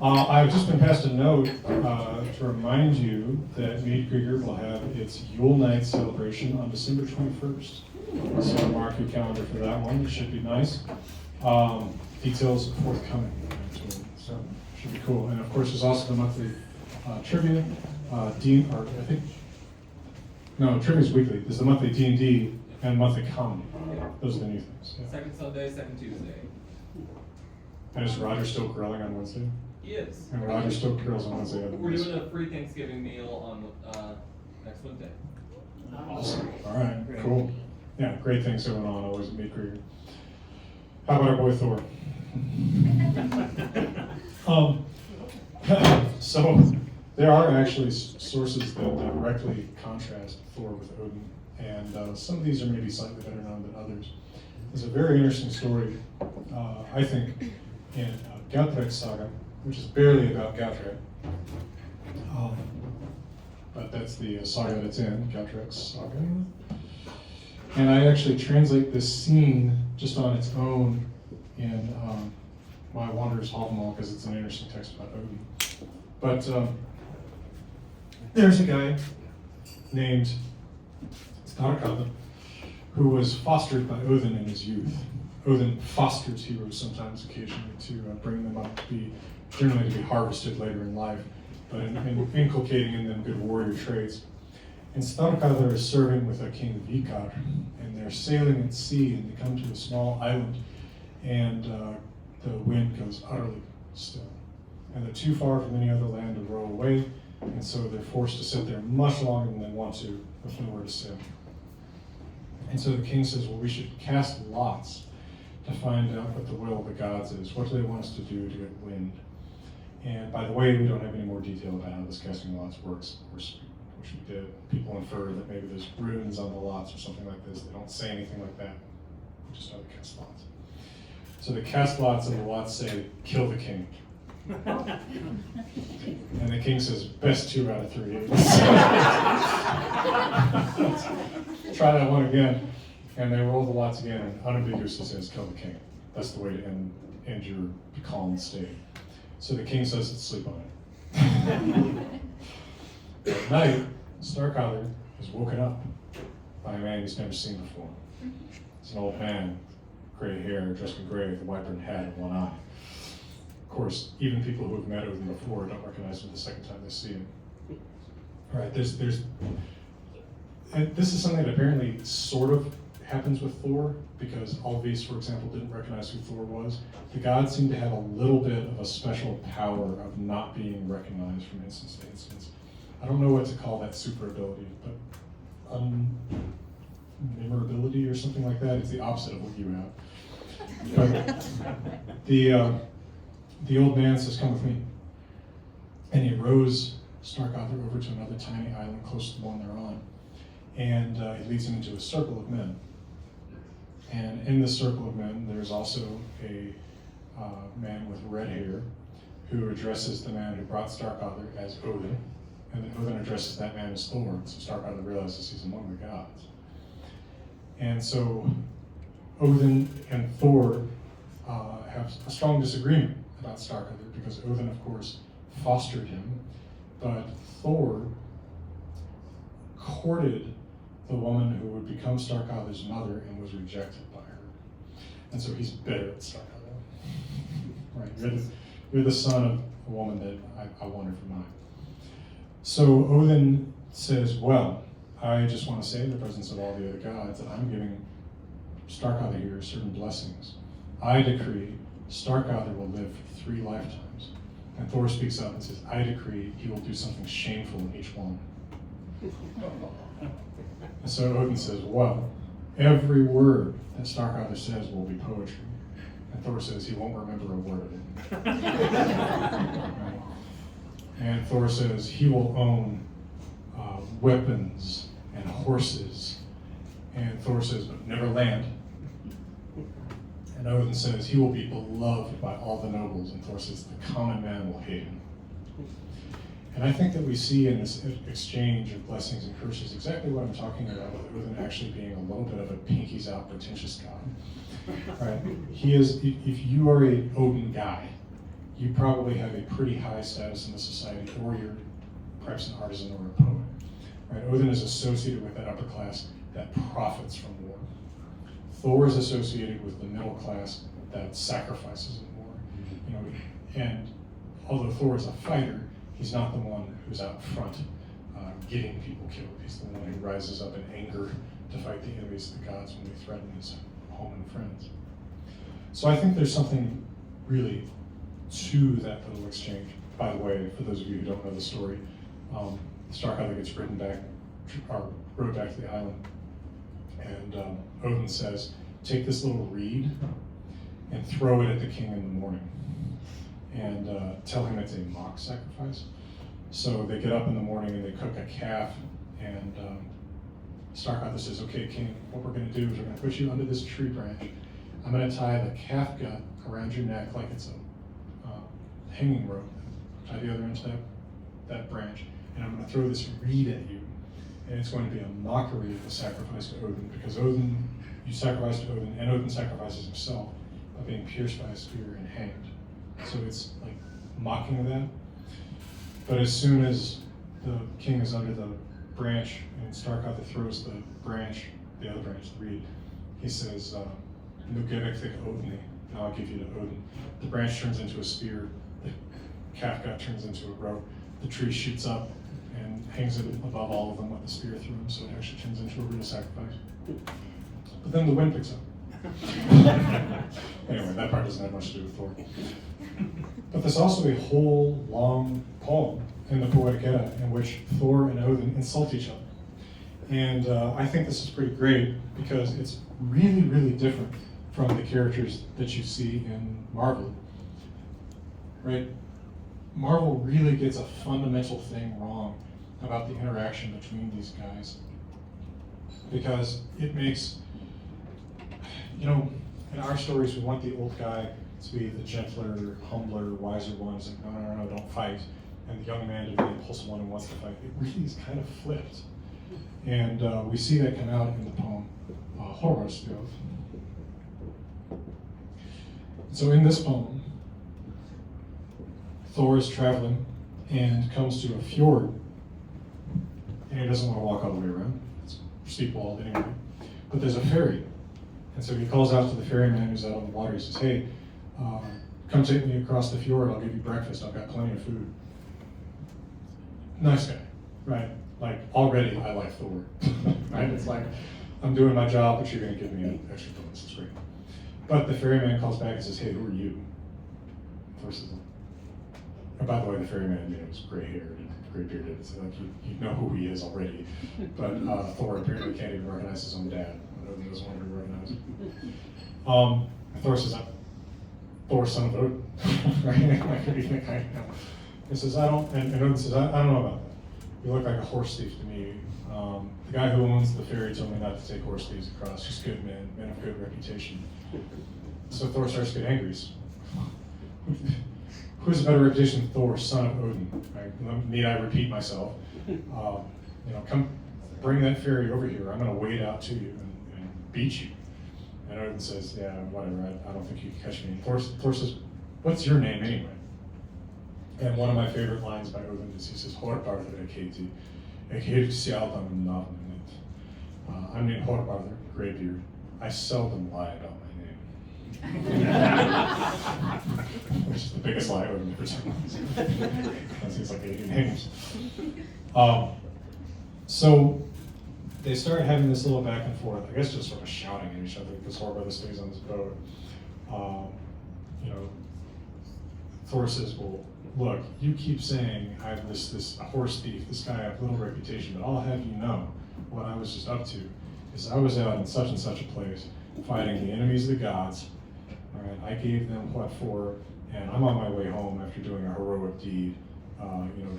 I've just been passed a note to remind you that Meadkrieger will have its Yule Night celebration on December 21st. So mark your calendar for that one. It should be nice. Details forthcoming, actually. So should be cool. And of course, there's also the monthly trivia. Trivia's weekly. There's the monthly D&D and monthly comedy. Those are the new things. Yeah. Second Sunday, second Tuesday. And is Roger still grilling on Wednesday? He is. And Roger still grills on Wednesday. We're doing a free Thanksgiving meal on next Wednesday. Awesome. All right, cool. Yeah, great things going on always at Meadkrieger. How about our boy Thor? So there are actually sources that directly contrast Thor with Odin, and some of these are maybe slightly better known than others. There's a very interesting story, I think, in Gautreks saga, which is barely about Gautrek. But that's the saga that it's in, Gautreks saga. And I actually translate this scene just on its own in my Wanderer's Havamal, because it's an interesting text about Odin. But there's a guy named Starkad who was fostered by Odin in his youth. Odin fosters heroes sometimes, occasionally, to bring them up to be, generally to be harvested later in life, but in inculcating in them good warrior traits. And Starkad is serving with a king Vikar, and they're sailing at sea, and they come to a small island, and the wind goes utterly still. And they're too far from any other land to row away, and so they're forced to sit there much longer than they want to with nowhere to sail. And so the king says, well, we should cast lots to find out what the will of the gods is. What do they want us to do to get wind? And by the way, we don't have any more detail about how this casting lots works. Of course, which we did. People infer that maybe there's runes on the lots or something like this. They don't say anything like that. We just know they cast lots. So they cast lots, and the lots say, kill the king. And the king says, best 2 out of 3. Try that one again. And they roll the lots again, and unambiguously says, kill the king. That's the way to end your calm state. So the king says to sleep on it. At night, Starkadr is woken up by a man he's never seen before. It's an old man, gray hair, dressed in gray with a wide-brimmed hat and one eye. Of course, even people who have met Odin before don't recognize him the second time they see him. All right, and this is something that apparently sort of happens with Thor, because Alvis, for example, didn't recognize who Thor was. The gods seem to have a little bit of a special power of not being recognized from instance to instance. I don't know what to call that super ability, but memorability or something like that. It's the opposite of what you have. But the old man says, "Come with me," and he rows Starkadr over to another tiny island close to the one they're on, and he leads him into a circle of men. And in this circle of men, there's also a man with red hair who addresses the man who brought Starkadr as Odin, and then Odin addresses that man as Thor, so Starkadr realizes he's among the gods. And so Odin and Thor have a strong disagreement about Starkadr, because Odin, of course, fostered him, but Thor courted the woman who would become Starkadr's mother and was rejected by her. And so he's bitter at Starkadr. Right, you're the son of a woman that I wanted for mine. So Odin says, well, I just want to say in the presence of all the other gods that I'm giving Starkadr here certain blessings. I decree Starkadr will live for 3 lifetimes. And Thor speaks up and says, I decree he will do something shameful in each one. And so Odin says, well, every word that Starkadr says will be poetry. And Thor says he won't remember a word of it. Right? And Thor says he will own weapons and horses. And Thor says, but never land. And Odin says he will be beloved by all the nobles. And Thor says the common man will hate him. And I think that we see in this exchange of blessings and curses exactly what I'm talking about, with Odin actually being a little bit of a pinkies out pretentious god. Right? He is, if you are a Odin guy, you probably have a pretty high status in the society, or you're perhaps an artisan or a poet. Right? Odin is associated with that upper class that profits from war. Thor is associated with the middle class that sacrifices in war. You know, and although Thor is a fighter, he's not the one who's out front getting people killed. He's the one who rises up in anger to fight the enemies of the gods when they threaten his home and friends. So I think there's something really to that little exchange. By the way, for those of you who don't know the story, Starkadr gets rowed back to the island, and Odin says, take this little reed and throw it at the king in the morning, and tell him it's a mock sacrifice. So they get up in the morning and they cook a calf, and Starkadr says, okay, king, what we're going to do is we're going to put you under this tree branch. I'm going to tie the calf gut around your neck like it's a hanging rope. Tie the other end to that branch, and I'm going to throw this reed at you, and it's going to be a mockery of the sacrifice to Odin, because Odin, you sacrifice to Odin, and Odin sacrifices himself by being pierced by a spear and hanged. So it's like mocking that. But as soon as the king is under the branch and Starkadr throws the branch, the other branch, the reed, he says, "Nu gevek thik Odni," now I'll give you to Odin. The branch turns into a spear, the calf gut turns into a rope, the tree shoots up and hangs it above all of them with the spear through him, so it actually turns into a real sacrifice. But then the wind picks up. Anyway, that part doesn't have much to do with Thor. But there's also a whole long poem in the Poetic Edda in which Thor and Odin insult each other. And I think this is pretty great because it's really, really different from the characters that you see in Marvel. Right? Marvel really gets a fundamental thing wrong about the interaction between these guys. Because it makes, in our stories, we want the old guy to be the gentler, humbler, wiser one who's like, no, don't fight. And the young man to be the impulsive one who wants to fight. It really is kind of flipped. And we see that come out in the poem Horrorspil. So in this poem, Thor is traveling and comes to a fjord, and he doesn't want to walk all the way around. It's steep walled anyway. But there's a ferry. And so he calls out to the ferryman who's out on the water. He says, hey, come take me across the fjord. I'll give you breakfast. I've got plenty of food. Nice guy, right? Like, already I like Thor, right? It's like, I'm doing my job, but you're going to give me an extra bonus. It's great. But the ferryman calls back and says, hey, who are you? Thor says, and by the way, the ferryman, was gray-haired and gray-bearded, so like you know who he is already. But Thor apparently can't even recognize his own dad. Odin doesn't want to be recognized. Thor says, Thor, son of Odin. Right? Like, who do you think I am? He says, I don't, and Odin says, I don't know about that. You look like a horse thief to me. The guy who owns the ferry told me not to take horse thieves across, just good men of good reputation. So Thor starts to get angry. Who has a better reputation than Thor, son of Odin? Right? Need I repeat myself? Come bring that ferry over here. I'm going to wade out to you and beat you. And Odin says, yeah, whatever. I don't think you can catch me. And Thor says, what's your name anyway? And one of my favorite lines by Odin is he says, Horbarður Katie, I'm named Horbarður, Greybeard. I seldom lie about my name. Which is the biggest lie Odin ever told. Because he's like 80 names. So they start having this little back and forth, I guess just sort of shouting at each other because Horbarður stays on this boat. Thor says, well, look, you keep saying I have this a horse thief, this guy of little reputation, but I'll have you know what I was just up to is I was out in such and such a place fighting the enemies of the gods. All right, I gave them what for, and I'm on my way home after doing a heroic deed,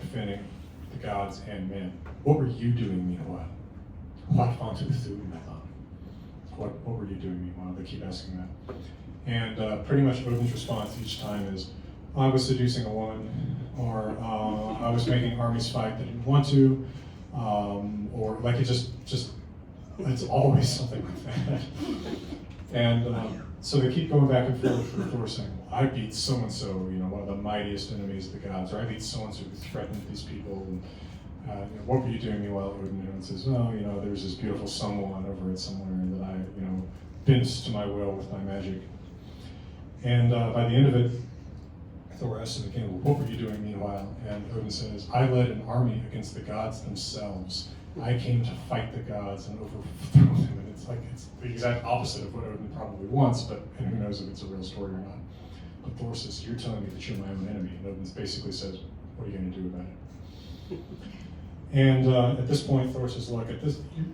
defending the gods and men. What were you doing meanwhile? What were you doing meanwhile? They keep asking that. And pretty much Odin's response each time is, I was seducing a woman, or I was making armies fight that didn't want to, or like it just it's always something like that. And so they keep going back and forth with Thor saying, well, I beat so-and-so, one of the mightiest enemies of the gods, or I beat so-and-so who threatened these people, and what were you doing meanwhile? Odin says, well, there's this beautiful someone over it somewhere that I, bends to my will with my magic. And by the end of it, Thor asks him again, well, what were you doing meanwhile? And Odin says, I led an army against the gods themselves. I came to fight the gods and overthrow them. And it's the exact opposite of what Odin probably wants, and who knows if it's a real story or not. But Thor says, you're telling me that you're my own enemy. And Odin basically says, what are you going to do about it? And at this point, Thor says, look,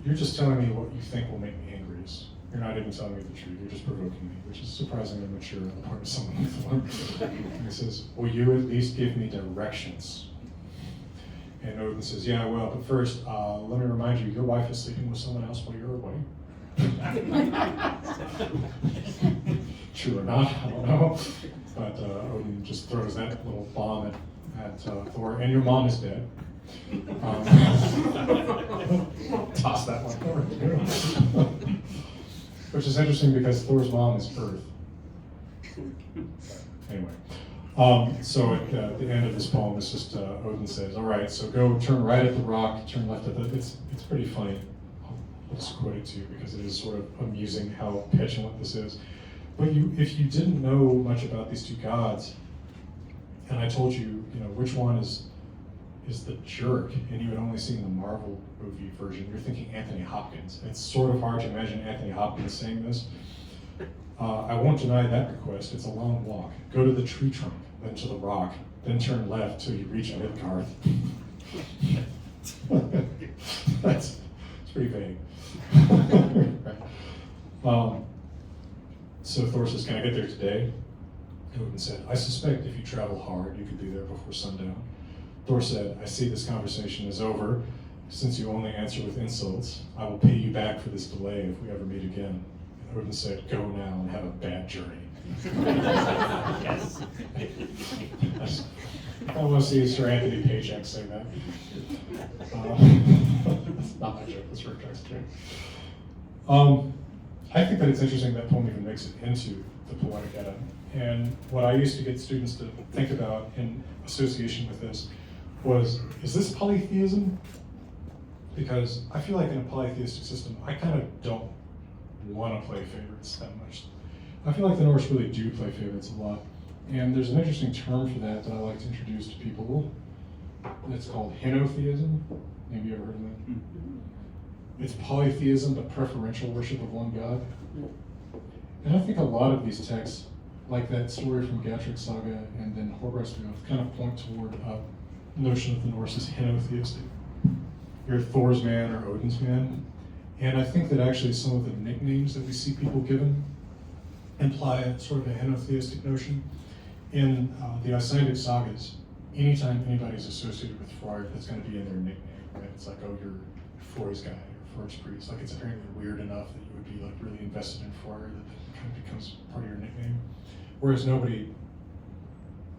you're just telling me what you think will make me angriest. You're not even telling me the truth, you're just provoking me, which is surprisingly mature on the part of someone like Thor. And he says, will you at least give me directions? And Odin says, yeah, well, but first, let me remind you, your wife is sleeping with someone else while you're away. True or not, I don't know. But Odin just throws that little bomb at Thor, and your mom is dead. Toss that one over. Which is interesting because Thor's mom is Earth. Anyway, so at the end of this poem, it's just Odin says, all right, so go turn right at the rock, turn left at the, it's pretty funny. I'll just quote it to you because it is sort of amusing how petulant this is. But if you didn't know much about these two gods, and I told you, which one is the jerk, and you had only seen the Marvel movie version, you're thinking Anthony Hopkins. It's sort of hard to imagine Anthony Hopkins saying this. I won't deny that request. It's a long walk. Go to the tree trunk, then to the rock, then turn left till you reach Midgard. It's pretty vague. So Thor says, can I get there today? Odin said, I suspect if you travel hard, you could be there before sundown. Thor said, I see this conversation is over. Since you only answer with insults, I will pay you back for this delay if we ever meet again. And Odin said, go now and have a bad journey. Yes. I want to see Sir Anthony Paycheck say that. That's not my joke, that's Rick Jack's joke. I think that it's interesting that poem even makes it into the Poetic Edda. And what I used to get students to think about in association with this was, is this polytheism? Because I feel like in a polytheistic system, I kind of don't want to play favorites that much. I feel like the Norse really do play favorites a lot. And there's an interesting term for that I like to introduce to people. It's called henotheism. Maybe you ever heard of that? It's polytheism, but preferential worship of one god. And I think a lot of these texts, like that story from Gatrick Saga and then Horbrestfjord, kind of point toward a notion of the Norse as henotheistic. You're Thor's man or Odin's man. And I think that actually some of the nicknames that we see people given imply a sort of a henotheistic notion. In the Icelandic sagas, anytime anybody's associated with Freyr, that's going to be in their nickname, right? It's like, oh, you're Frey's guy or Frey's priest. Like, it's apparently weird enough that you would be like really invested in Freyr that that kind of becomes part of your nickname. Whereas nobody,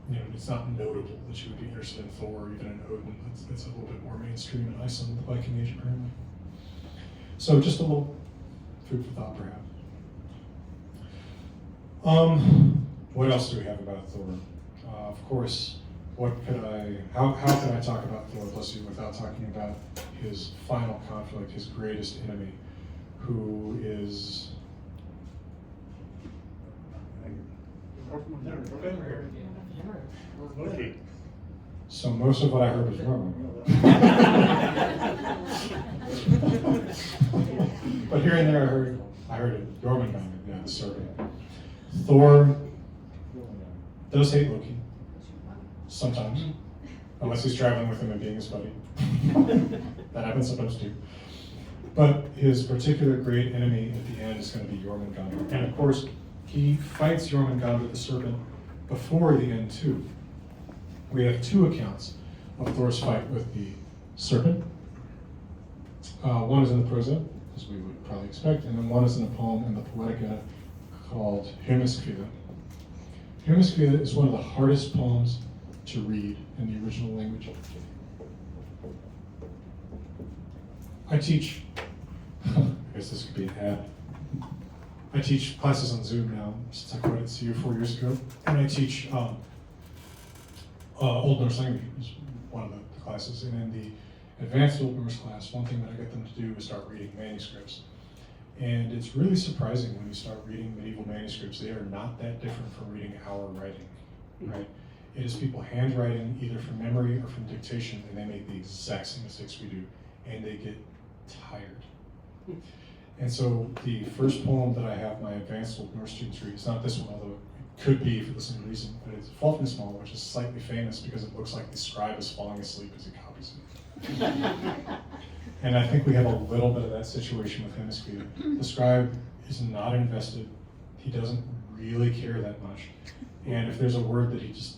you know, it's not notable that you would be interested in Thor or even in Odin. That's a little bit more mainstream in Iceland, the Viking Age, apparently. So just a little food for thought, perhaps. What else do we have about Thor? Of course, how could I talk about Thor, bless you, without talking about his final conflict, his greatest enemy, who is... Okay. So most of what I heard was wrong. But here and there I heard it. Jormungandr, yeah, the serpent. Thor does hate Loki, sometimes, unless he's traveling with him and being his buddy. That happens sometimes too. But his particular great enemy at the end is going to be Jormungandr. And of course, he fights Jormungandr the serpent before the end too. We have two accounts of Thor's fight with the serpent. One is in the prosa, as we would probably expect, and then one is in a poem in the Poetic Edda called Meadkrieger. Meadkrieger is one of the hardest poems to read in the original language. I teach, I guess this could be an ad. I teach classes on Zoom now, since I quit CU 4 years ago, and I teach Old Norse language is one of the classes. And in the advanced Old Norse class, one thing that I get them to do is start reading manuscripts. And it's really surprising when you start reading medieval manuscripts. They are not that different from reading our writing, right? It is people handwriting either from memory or from dictation, and they make the exact same mistakes we do, and they get tired. And so the first poem that I have my advanced Old Norse students read, it's not this one, although it could be for the same reason, but it's Fafnismal, which is slightly famous because it looks like the scribe is falling asleep as he copies it. And I think we have a little bit of that situation with Meadkrieger. The scribe is not invested. He doesn't really care that much. And if there's a word that he just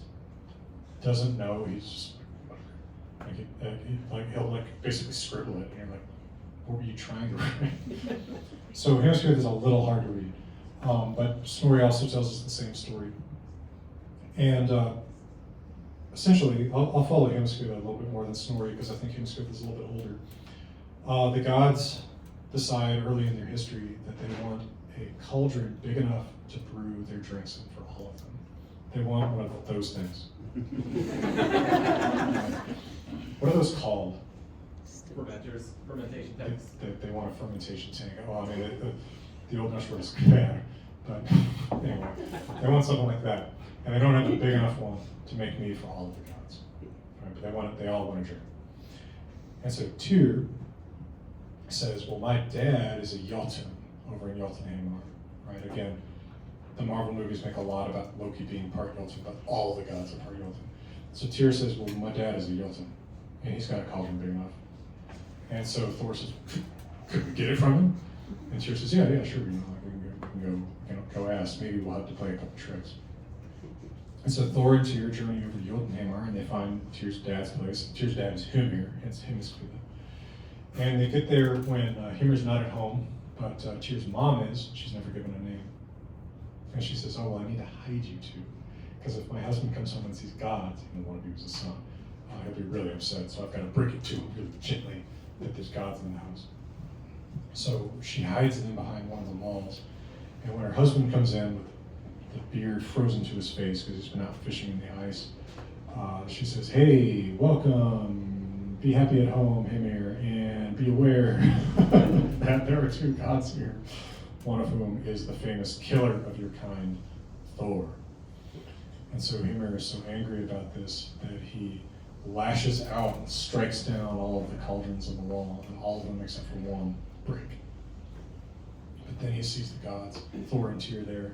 doesn't know, he's just he'll basically scribble it, and you're like, what were you trying to write? So Meadkrieger is a little hard to read. But Snorri also tells us the same story. And essentially, I'll follow Meadkrieger a little bit more than Snorri because I think Meadkrieger is a little bit older. The gods decide early in their history that they want a cauldron big enough to brew their drinks in for all of them. They want one of those things. What are those called? Fermentation tanks. They want a fermentation tank. Oh, I mean, the Old Norse word is kvaer, but anyway, they want something like that. And they don't have a big enough one to make mead for all of the gods. Right? But they all want a drink. And so Tyr says, well, my dad is a Jotun over in Jotunheimar, right? Again, the Marvel movies make a lot about Loki being part Jotun, but all the gods are part Jotun. So Tyr says, well, my dad is a Jotun, and he's got a cauldron big enough. And so Thor says, could we get it from him? And Tyr says, yeah, sure, we can go ask. Maybe we'll have to play a couple tricks. And so Thor and Tyr journey over to Jotunheimar, and they find Tyr's dad's place. Tyr's dad is Hymir, hence Meadkrieger. And they get there when Hymir's not at home, but Tyr's mom is. She's never given a name. And she says, oh, well, I need to hide you two. Because if my husband comes home and sees gods, even one of you is a son, he'll be really upset. So I've got to break it to him really gently that there's gods in the house. So she hides them behind one of the walls. husband comes in with the beard frozen to his face because he's been out fishing in the ice. She says, "Hey, welcome, be happy at home, Hymir, and be aware that there are two gods here, one of whom is the famous killer of your kind, Thor." And so Hymir is so angry about this that he lashes out and strikes down all of the cauldrons on the wall, and all of them except for one break. But then he sees the gods, Thor and Tyr there,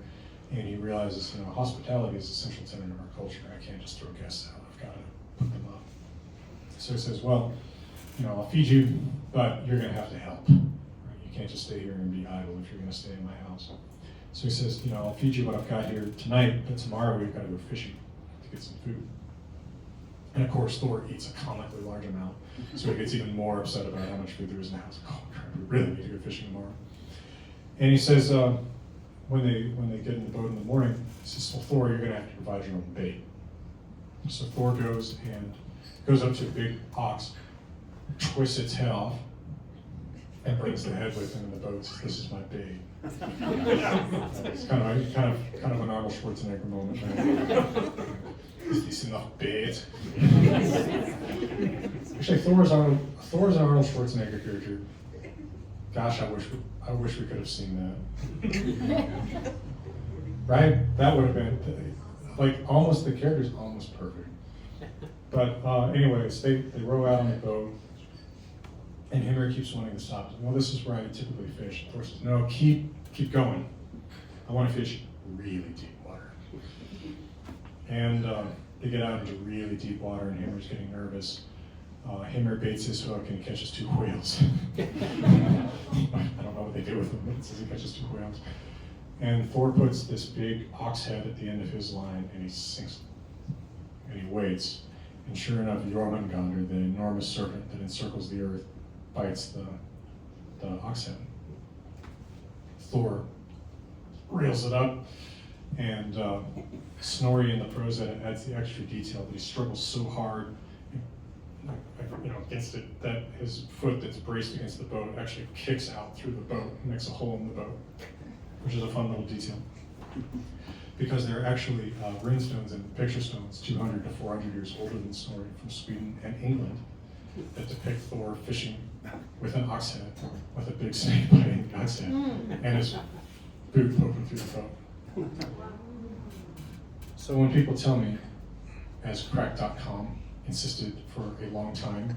and he realizes, hospitality is an essential tenet of our culture. I can't just throw guests out. I've got to put them up. So he says, "Well, I'll feed you, but you're going to have to help. Right? You can't just stay here and be idle if you're going to stay in my house." So he says, "I'll feed you what I've got here tonight, but tomorrow we've got to go fishing to get some food." And of course, Thor eats a comically large amount, so he gets even more upset about how much food there is in the house. "Oh, crap, we really need to go fishing tomorrow." And he says, when they get in the boat in the morning, he says, "Well, Thor, you're going to have to provide your own bait." So Thor goes up to a big ox, twists its head off, and brings the head with him in the boat. Says, "This is my bait." It's kind of an Arnold Schwarzenegger moment. Right? Is this enough bait? Actually, Thor's an Arnold Schwarzenegger character. Gosh, I wish we could have seen that. Right? That would have been the character's almost perfect. But anyways, they row out on the boat, and Hymir keeps wanting to stop. "Well, this is where I typically fish." Thor says, "No, keep going. I want to fish really deep water." And they get out into really deep water, and Hymir's getting nervous. Hymir baits his hook and he catches 2 whales. I don't know what they do with them, but it says he catches 2 whales. And Thor puts this big ox head at the end of his line, and he sinks it. And he waits. And sure enough, Jormungandr, the enormous serpent that encircles the earth, bites the ox head. Thor reels it up, and Snorri in the prose edit adds the extra detail that he struggles so hard against it that his foot that's braced against the boat actually kicks out through the boat and makes a hole in the boat, which is a fun little detail. Because there are actually runestones and picture stones 200 to 400 years older than Snorri from Sweden and England that depict Thor fishing with an ox head, with a big snake biting the ox head, and his boot poking through the boat. So when people tell me, as crack.com insisted for a long time,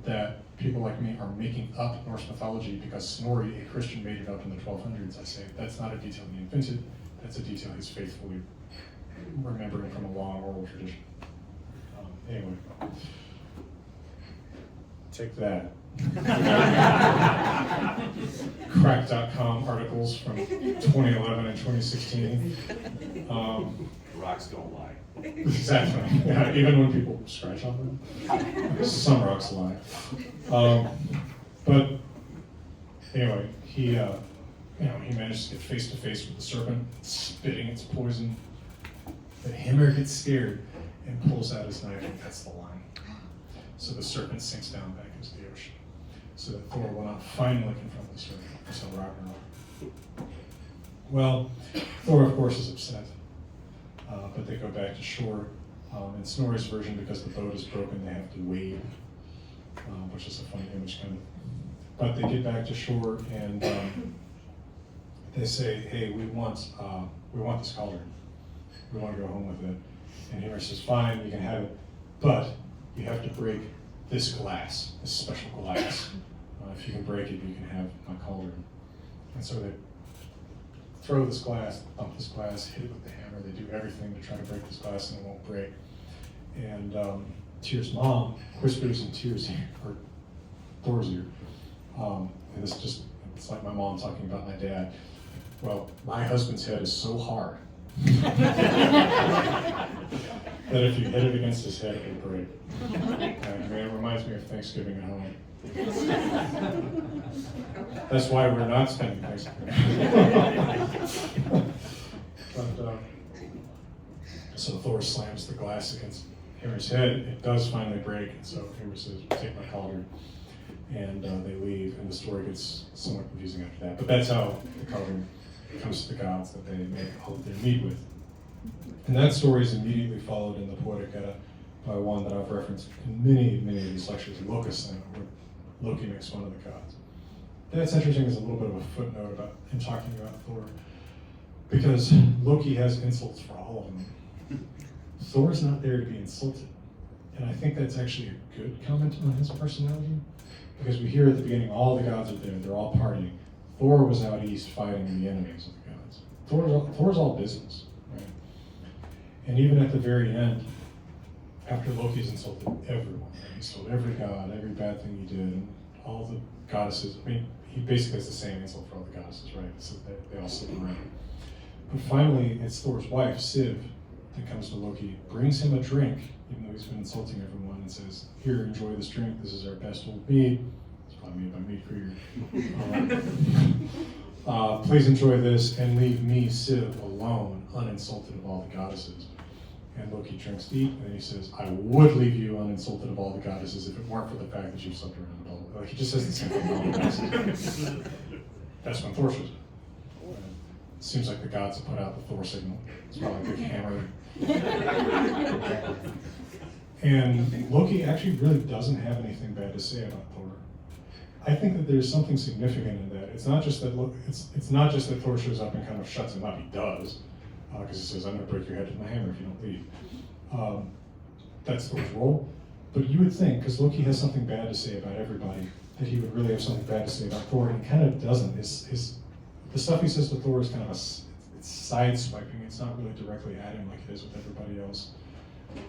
that people like me are making up Norse mythology because Snorri, a Christian, made it up in the 1200s, I say that's not a detail he invented, that's a detail he's faithfully remembering from a long oral tradition. Anyway, take that. Crack.com articles from 2011 and 2016. Rocks don't lie. Exactly. Yeah, even when people scratch on them, some rocks lie. But anyway, he manages to get face to face with the serpent, spitting its poison. But Hymir gets scared and pulls out his knife and cuts the line. So the serpent sinks down back into the ocean, so that Thor will not finally confront the serpent until Ragnarok. Well, Thor, of course, is upset. But they go back to shore. In Snorri's version, because the boat is broken, they have to wade, which is a funny image, kind of. But they get back to shore, and they say, "Hey, we want this cauldron. We want to go home with it." And Hymir says, "Fine, you can have it, but you have to break this glass, this special glass. If you can break it, you can have my cauldron." And so they throw this glass, bump this glass, hit it with the hammer. They do everything to try to break this glass, and it won't break. And Tyr's mom whispers in Tyr's ear, or Thor's ear, and it's like my mom talking about my dad. "Well, my husband's head is so hard that if you hit it against his head, it would break." And it reminds me of Thanksgiving at home. That's why we're not spending Thanksgiving. But, so Thor slams the glass against Hymir's head. It does finally break, and so Hymir says, "Take my cauldron," and they leave, and the story gets somewhat confusing after that. But that's how the cauldron comes to the gods that they may hold their meet with. And that story is immediately followed in the Poetic Edda by one that I've referenced in many of these lectures, Lokus, where Loki makes fun of the gods. That's interesting as a little bit of a footnote in talking about Thor, because Loki has insults for all of them. Thor's not there to be insulted. And I think that's actually a good comment on his personality, because we hear at the beginning all the gods are there, they're all partying. Thor was out east fighting the enemies of the gods. Thor's all business, right? And even at the very end, after Loki's insulted everyone, right? He's told every god, every bad thing he did, and all the goddesses, I mean, he basically has the same insult for all the goddesses, right? So they all sit around. But finally, it's Thor's wife, Siv, that comes to Loki, brings him a drink, even though he's been insulting everyone, and says, "Here, enjoy this drink. This is our best old mead." It's probably made by Meadkrieger. Please enjoy this and leave me, Siv, alone, uninsulted of all the goddesses. And Loki drinks deep, and then he says, "I would leave you uninsulted of all the goddesses if it weren't for the fact that you've slept around all." Like, he just says the same thing to all the goddesses. That's when Thor shows up. Seems like the gods have put out the Thor signal. It's probably a big hammer. And Loki actually really doesn't have anything bad to say about Thor. I think that there's something significant in that. It's not just that it's not just that Thor shows up and kind of shuts him up. He does, because he says, "I'm going to break your head with my hammer if you don't leave." That's Thor's role. But you would think, because Loki has something bad to say about everybody, that he would really have something bad to say about Thor, and he kind of doesn't. The stuff he says to Thor is kind of it's side-swiping. It's not really directly at him like it is with everybody else.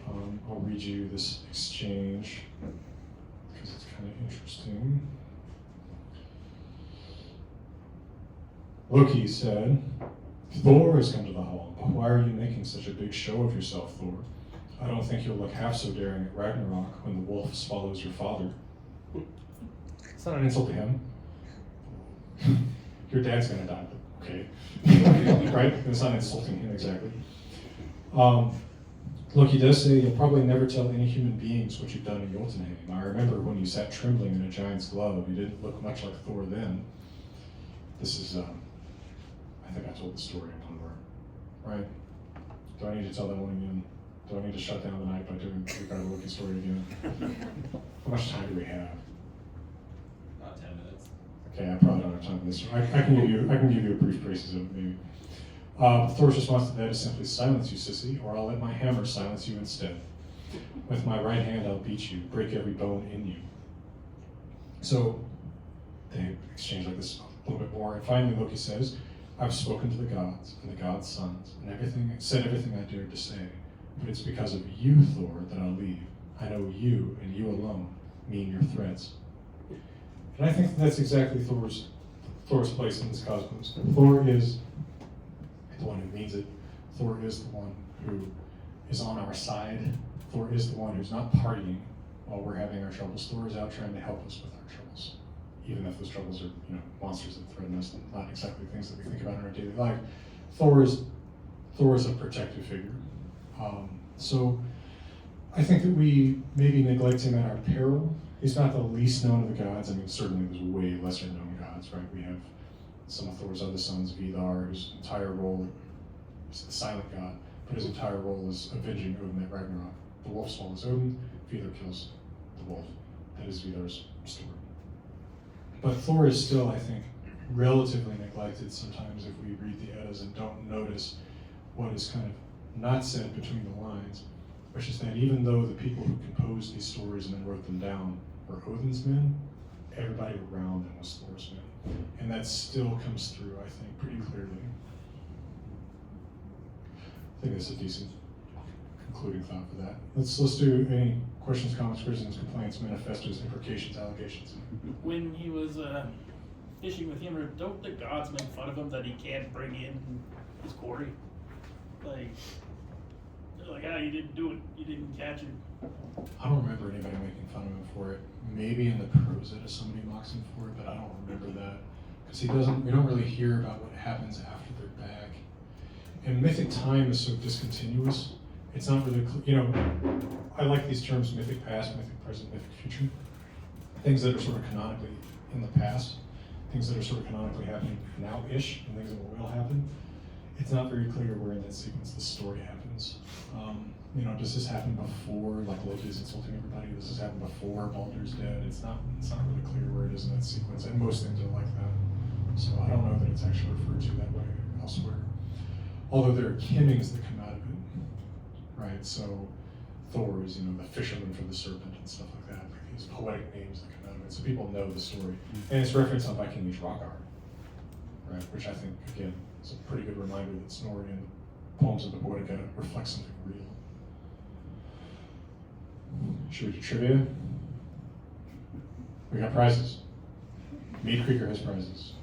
I'll read you this exchange because it's kind of interesting. Loki said, "Thor has come to the hall, but why are you making such a big show of yourself, Thor? I don't think you'll look half so daring at Ragnarok when the wolf swallows your father." It's not an insult to him. Your dad's gonna die, but okay. Right? It's not insulting him exactly. Loki does say, "You'll probably never tell any human beings what you've done in Jotunheim. I remember when you sat trembling in a giant's glove. You didn't look much like Thor then." This is, I think I told the story in Thor, right? Do I need to tell that one again? Do I need to shut down the night by doing the Loki story again? How much time do we have? About 10 minutes. Okay, I probably don't have time for this. I can give you a brief basis of it maybe. Thor's response to that is simply, "Silence you, sissy, or I'll let my hammer silence you instead. With my right hand I'll beat you, break every bone in you." So they exchange like this a little bit more, and finally Loki says, "I've spoken to the gods and the gods' sons, and said everything I dared to say. But it's because of you, Thor, that I'll leave. I know you, and you alone, mean your threats." And I think that's exactly Thor's place in this cosmos. Thor is the one who means it. Thor is the one who is on our side. Thor is the one who's not partying while we're having our troubles. Thor is out trying to help us with our troubles, even if those troubles are, monsters that threaten us, and not exactly things that we think about in our daily life. Thor is a protective figure. So I think that we maybe neglect him at our peril. He's not the least known of the gods. I mean, certainly there's way lesser known gods, right? We have some of Thor's other sons, Vidar, whose entire role is the silent god, but his entire role is avenging Odin at Ragnarok. The wolf swallows Odin, Vidar kills the wolf. That is Vidar's story. But Thor is still, I think, relatively neglected sometimes if we read the Eddas and don't notice what is kind of not said between the lines, which is that even though the people who composed these stories and then wrote them down were Odin's men, everybody around them was Thor's men. And that still comes through, I think, pretty clearly. I think that's a decent concluding thought for that. Let's do any questions, comments, criticisms, complaints, manifestos, imprecations, allegations. When he was fishing with Ymir, don't the gods make fun of him that he can't bring in his quarry? Like, you didn't do it, you didn't catch it. I don't remember anybody making fun of him for it. Maybe in the prose edit somebody mocks him for it, but I don't remember that. Because we don't really hear about what happens after they're back. And mythic time is so discontinuous. It's not really, I like these terms, mythic past, mythic present, mythic future. Things that are sort of canonically in the past. things that are sort of canonically happening now-ish, and things that will happen. It's not very clear where in that sequence the story happens. Does this happen before, like Loki's insulting everybody? Does this happen before Baldur's dead? It's not really clear where it is in that sequence, and most things are like that. So I don't know that it's actually referred to that way elsewhere. Although there are kennings that come out of it, right? So Thor is, the fisherman for the serpent and stuff like that. Like these poetic names that come out of it, so people know the story. And it's referenced on Viking Age rock art, right? Which I think, again, is a pretty good reminder that Snorri and the poems of the Poetica reflect something real. Should we do trivia? We got prizes. Meadkrieger has prizes.